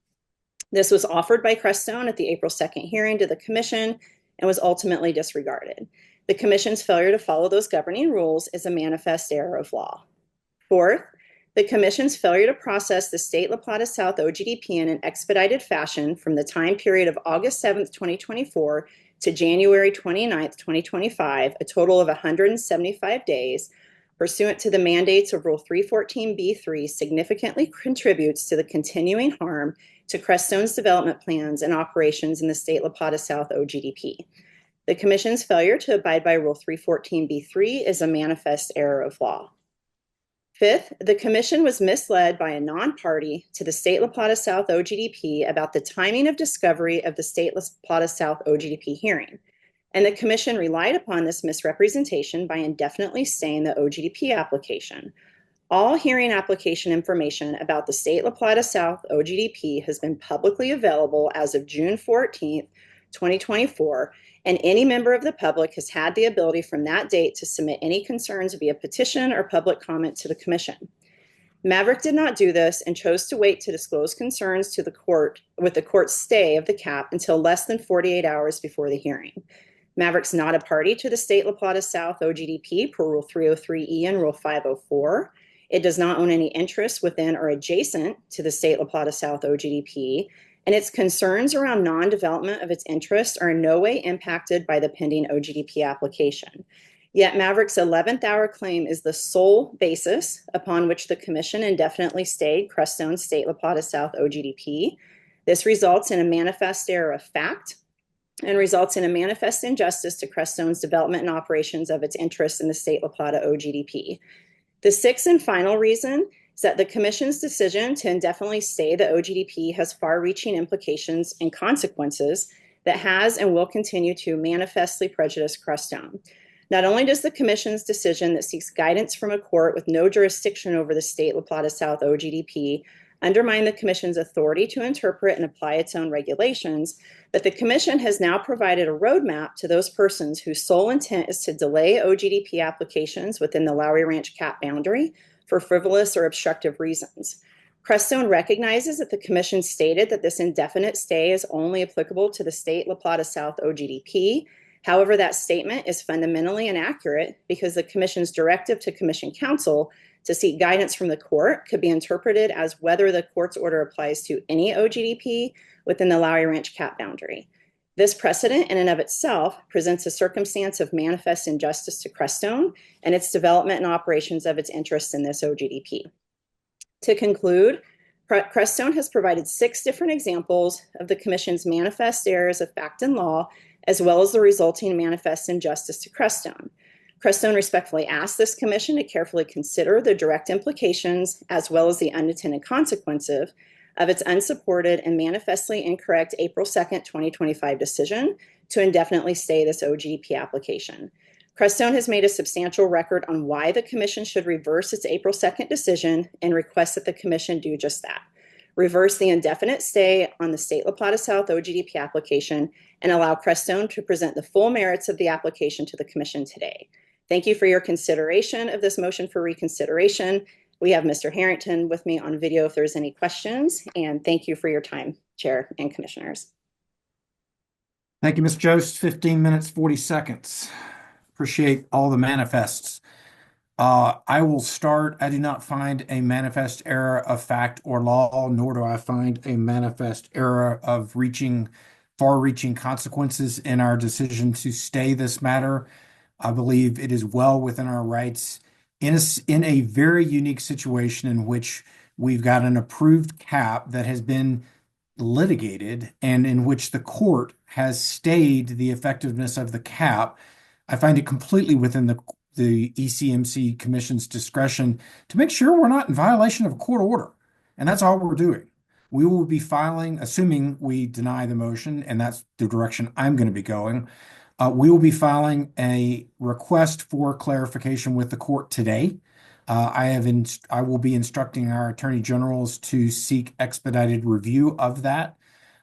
This was offered by Crestone at the April 2nd hearing to the commission and was ultimately disregarded. The commission's failure to follow those governing rules is a manifest error of law. Fourth, the commission's failure to process the State La Plata South OGDP in an expedited fashion from the time period of August 7th, 2024 to January 29th, 2025, a total of 175 days, pursuant to the mandates of Rule 314B3, significantly contributes to the continuing harm to Crestone's development plans and operations in the State La Plata South OGDP. The commission's failure to abide by Rule 314B3 is a manifest error of law. Fifth, the commission was misled by a non-party to the State La Plata South OGDP about the timing of discovery of the State La Plata South OGDP hearing, and the commission relied upon this misrepresentation by indefinitely staying the OGDP application. All hearing application information about the State La Plata South OGDP has been publicly available as of June 14th, 2024, and any member of the public has had the ability from that date to submit any concerns via petition or public comment to the commission. Maverick did not do this and chose to wait to disclose concerns to the court with the court's stay of the cap until less than 48 hours before the hearing. Maverick's not a party to the State La Plata South OGDP per Rule 303E and Rule 504. It does not own any interest within or adjacent to the State La Plata South OGDP, and its concerns around non-development of its interests are in no way impacted by the pending OGDP application. Yet Maverick's 11th hour claim is the sole basis upon which the commission indefinitely stayed Crestone's State La Plata South OGDP. This results in a manifest error of fact and results in a manifest injustice to Crestone's development and operations of its interests in the State La Plata OGDP. The sixth and final reason is that the commission's decision to indefinitely stay the OGDP has far-reaching implications and consequences that has and will continue to manifestly prejudice Crestone. Not only does the commission's decision that seeks guidance from a court with no jurisdiction over the State La Plata South OGDP undermine the commission's authority to interpret and apply its own regulations, but the commission has now provided a roadmap to those persons whose sole intent is to delay OGDP applications within the Lowry Ranch cap boundary for frivolous or obstructive reasons. Crestone recognizes that the commission stated that this indefinite stay is only applicable to the State La Plata South OGDP. However, that statement is fundamentally inaccurate because the commission's directive to commission counsel to seek guidance from the court could be interpreted as whether the court's order applies to any OGDP within the Lowry Ranch cap boundary. This precedent in and of itself presents a circumstance of manifest injustice to Crestone and its development and operations of its interests in this OGDP. To conclude, Crestone has provided 6 different examples of the commission's manifest errors of fact and law, as well as the resulting manifest injustice to Crestone. Crestone respectfully asks this commission to carefully consider the direct implications as well as the unintended consequences of its unsupported and manifestly incorrect April 2nd, 2025 decision to indefinitely stay this OGDP application. Crestone has made a substantial record on why the commission should reverse its April 2nd decision and requests that the commission do just that. Reverse the indefinite stay on the State La Plata South OGDP application and allow Crestone to present the full merits of the application to the commission today. Thank you for your consideration of this motion for reconsideration. We have Mr. Harrington with me on video if there's any questions, and thank you for your time, Chair and Commissioners. Thank you, Ms. Jost. 15 minutes, 40 seconds. Appreciate all the manifests. I will start. I do not find a manifest error of fact or law, nor do I find a manifest error of far-reaching consequences in our decision to stay this matter. I believe it is well within our rights in a very unique situation in which we've got an approved cap that has been litigated and in which the court has stayed the effectiveness of the cap. I find it completely within the ECMC Commission's discretion to make sure we're not in violation of a court order. And that's all we're doing. We will be filing, assuming we deny the motion, and that's the direction I'm going to be going. We will be filing a request for clarification with the court today. I will be instructing our attorney generals to seek expedited review of that.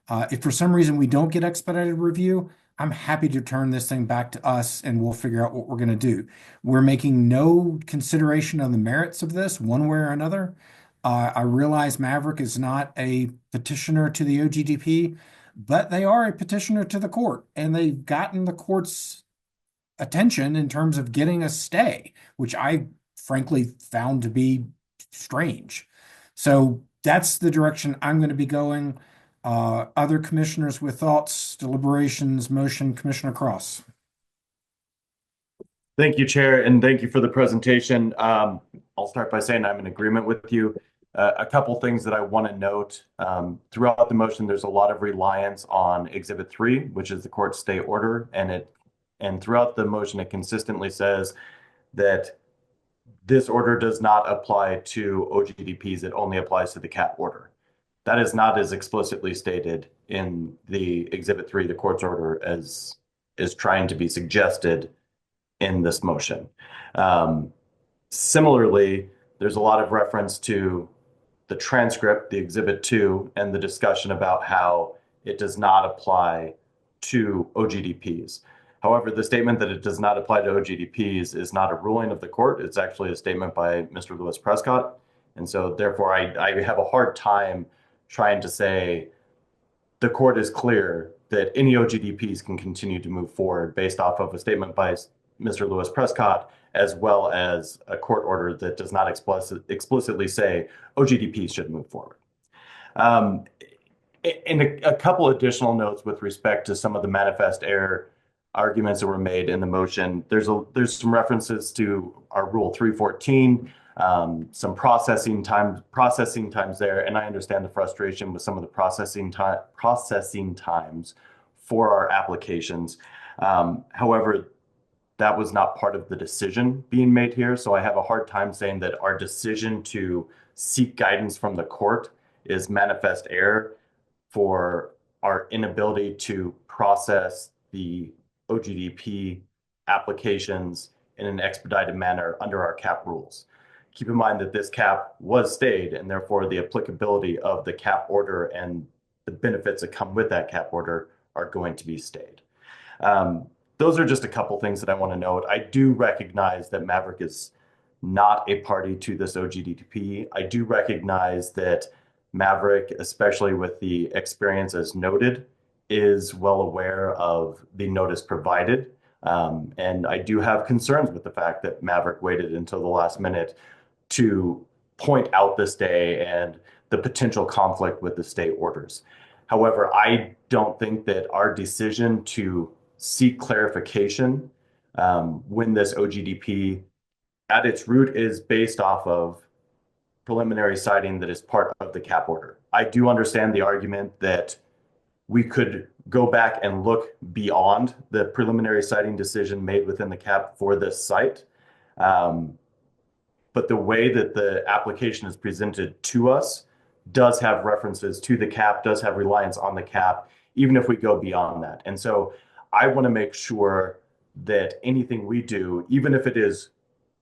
If for some reason we don't get expedited review, I'm happy to turn this thing back to us and we'll figure out what we're going to do. We're making no consideration on the merits of this one way or another. I realize Maverick is not a petitioner to the OGDP, but they are a petitioner to the court, and they've gotten the court's attention in terms of getting a stay, which I frankly found to be strange. So that's the direction I'm going to be going. Other commissioners with thoughts, deliberations, motion, Commissioner Cross. Thank you, Chair, and thank you for the presentation. I'll start by saying I'm in agreement with you. A couple things that I want to note. Throughout the motion, there's a lot of reliance on Exhibit 3, which is the court stay order, and throughout the motion, it consistently says that this order does not apply to OGDPs. It only applies to the cap order. That is not as explicitly stated in the Exhibit 3, the court's order, as is trying to be suggested in this motion. Similarly, there's a lot of reference to the transcript, the Exhibit 2, and the discussion about how it does not apply to OGDPs. However, the statement that it does not apply to OGDPs is not a ruling of the court. It's actually a statement by Mr. Lewis Prescott. And so therefore, I have a hard time trying to say the court is clear that any OGDPs can continue to move forward based off of a statement by Mr. Lewis Prescott, as well as a court order that does not explicitly say OGDPs should move forward. And a couple additional notes with respect to some of the manifest error arguments that were made in the motion. There's some references to our Rule 314, some processing times there, and I understand the frustration with some of the processing times for our applications. However, that was not part of the decision being made here, so I have a hard time saying that our decision to seek guidance from the court is manifest error for our inability to process the OGDP applications in an expedited manner under our cap rules. Keep in mind that this cap was stayed, and therefore the applicability of the cap order and the benefits that come with that cap order are going to be stayed. Those are just a couple things that I want to note. I do recognize that Maverick is not a party to this OGDP. I do recognize that Maverick, especially with the experience as noted, is well aware of the notice provided. And I do have concerns with the fact that Maverick waited until the last minute to point out this day and the potential conflict with the state orders. However, I don't think that our decision to seek clarification when this OGDP at its root is based off of preliminary citing that is part of the cap order. I do understand the argument that we could go back and look beyond the preliminary citing decision made within the cap for this site. But the way that the application is presented to us does have references to the cap, does have reliance on the cap, even if we go beyond that. And so I want to make sure that anything we do, even if it is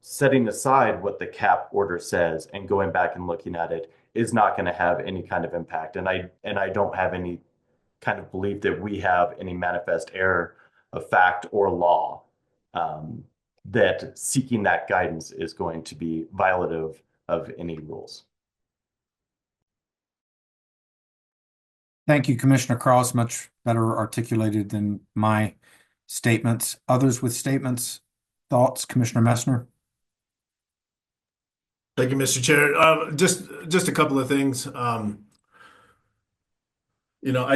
setting aside what the cap order says and going back and looking at it, is not going to have any kind of impact. And I don't have any kind of belief that we have any manifest error of fact or law that seeking that guidance is going to be violative of any rules. Thank you, Commissioner Cross. Much better articulated than my statements. Others with statements, thoughts, Commissioner Messner? Thank you, Mr. Chair. Just a couple of things. I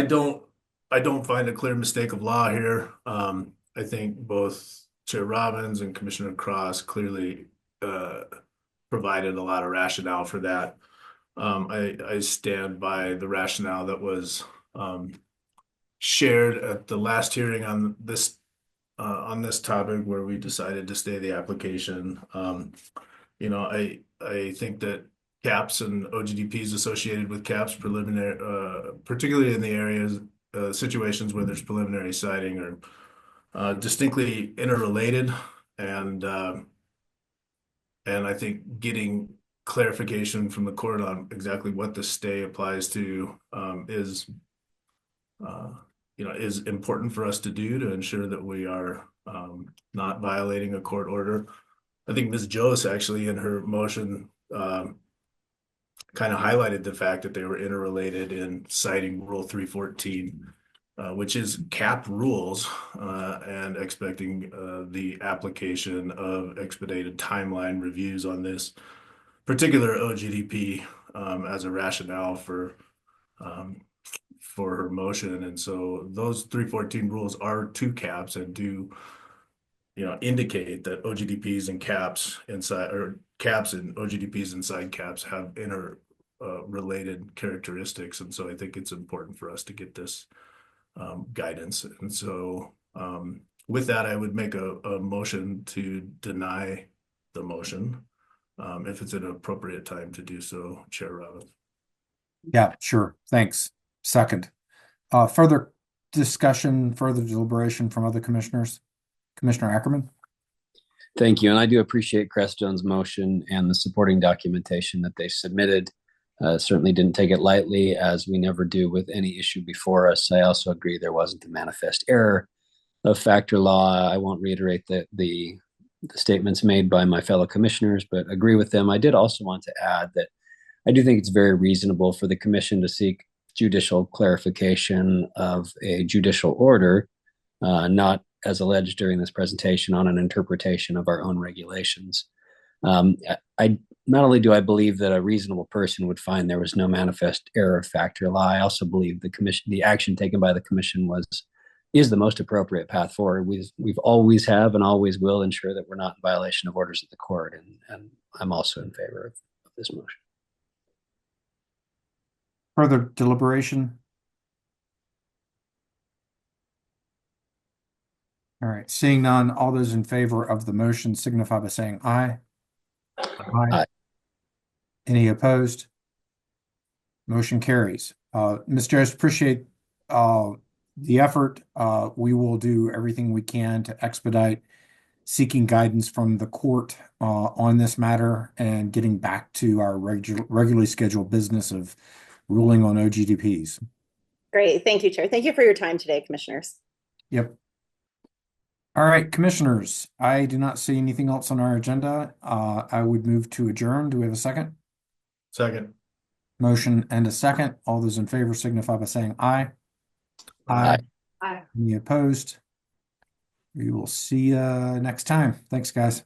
don't find a clear mistake of law here. I think both Chair Robbins and Commissioner Cross clearly provided a lot of rationale for that. I stand by the rationale that was shared at the last hearing on this topic where we decided to stay the application. I think that caps and OGDPs associated with caps preliminary, particularly in the areas, situations where there's preliminary siting are distinctly interrelated, and I think getting clarification from the court on exactly what the stay applies to is important for us to do to ensure that we are not violating a court order. I think Ms. Jost actually in her motion kind of highlighted the fact that they were interrelated in citing Rule 314, which is cap rules and expecting the application of expedited timeline reviews on this particular OGDP as a rationale for her motion. And so those 314 rules are two caps and do indicate that OGDPs and caps inside, or caps and OGDPs inside caps have related characteristics. And so I think it's important for us to get this guidance. And so with that, I would make a motion to deny the motion if it's an appropriate time to do so, Chair Robbins. Yeah, sure. Thanks. Second. Further discussion, further deliberation from other commissioners? Commissioner Ackerman? Thank you. And I do appreciate Creststone's motion and the supporting documentation that they submitted. Certainly didn't take it lightly, as we never do with any issue before us. I also agree there wasn't a manifest error of factor law. I won't reiterate the statements made by my fellow commissioners, but agree with them. I did also want to add that I do think it's very reasonable for the commission to seek judicial clarification of a judicial order, not as alleged during this presentation on an interpretation of our own regulations. I not only do I believe that a reasonable person would find there was no manifest error of factor law, I also believe the action taken by the commission is the most appropriate path forward. We've always have and always will ensure that we're not in violation of orders of the court, and I'm also in favor of this motion. Further deliberation? All right, seeing none, all those in favor of the motion signify by saying aye. Aye. Any opposed? Motion carries. Ms. Jost, appreciate the effort. We will do everything we can to expedite seeking guidance from the court on this matter and getting back to our regularly scheduled business of ruling on OGDPs. Great. Thank you, Chair. Thank you for your time today, commissioners. Yep. All right, commissioners, I do not see anything else on our agenda. I would move to adjourn. Do we have a second? Second. Motion and a second. All those in favor signify by saying aye. Aye. Aye. Any opposed? We will see you next time. Thanks, guys.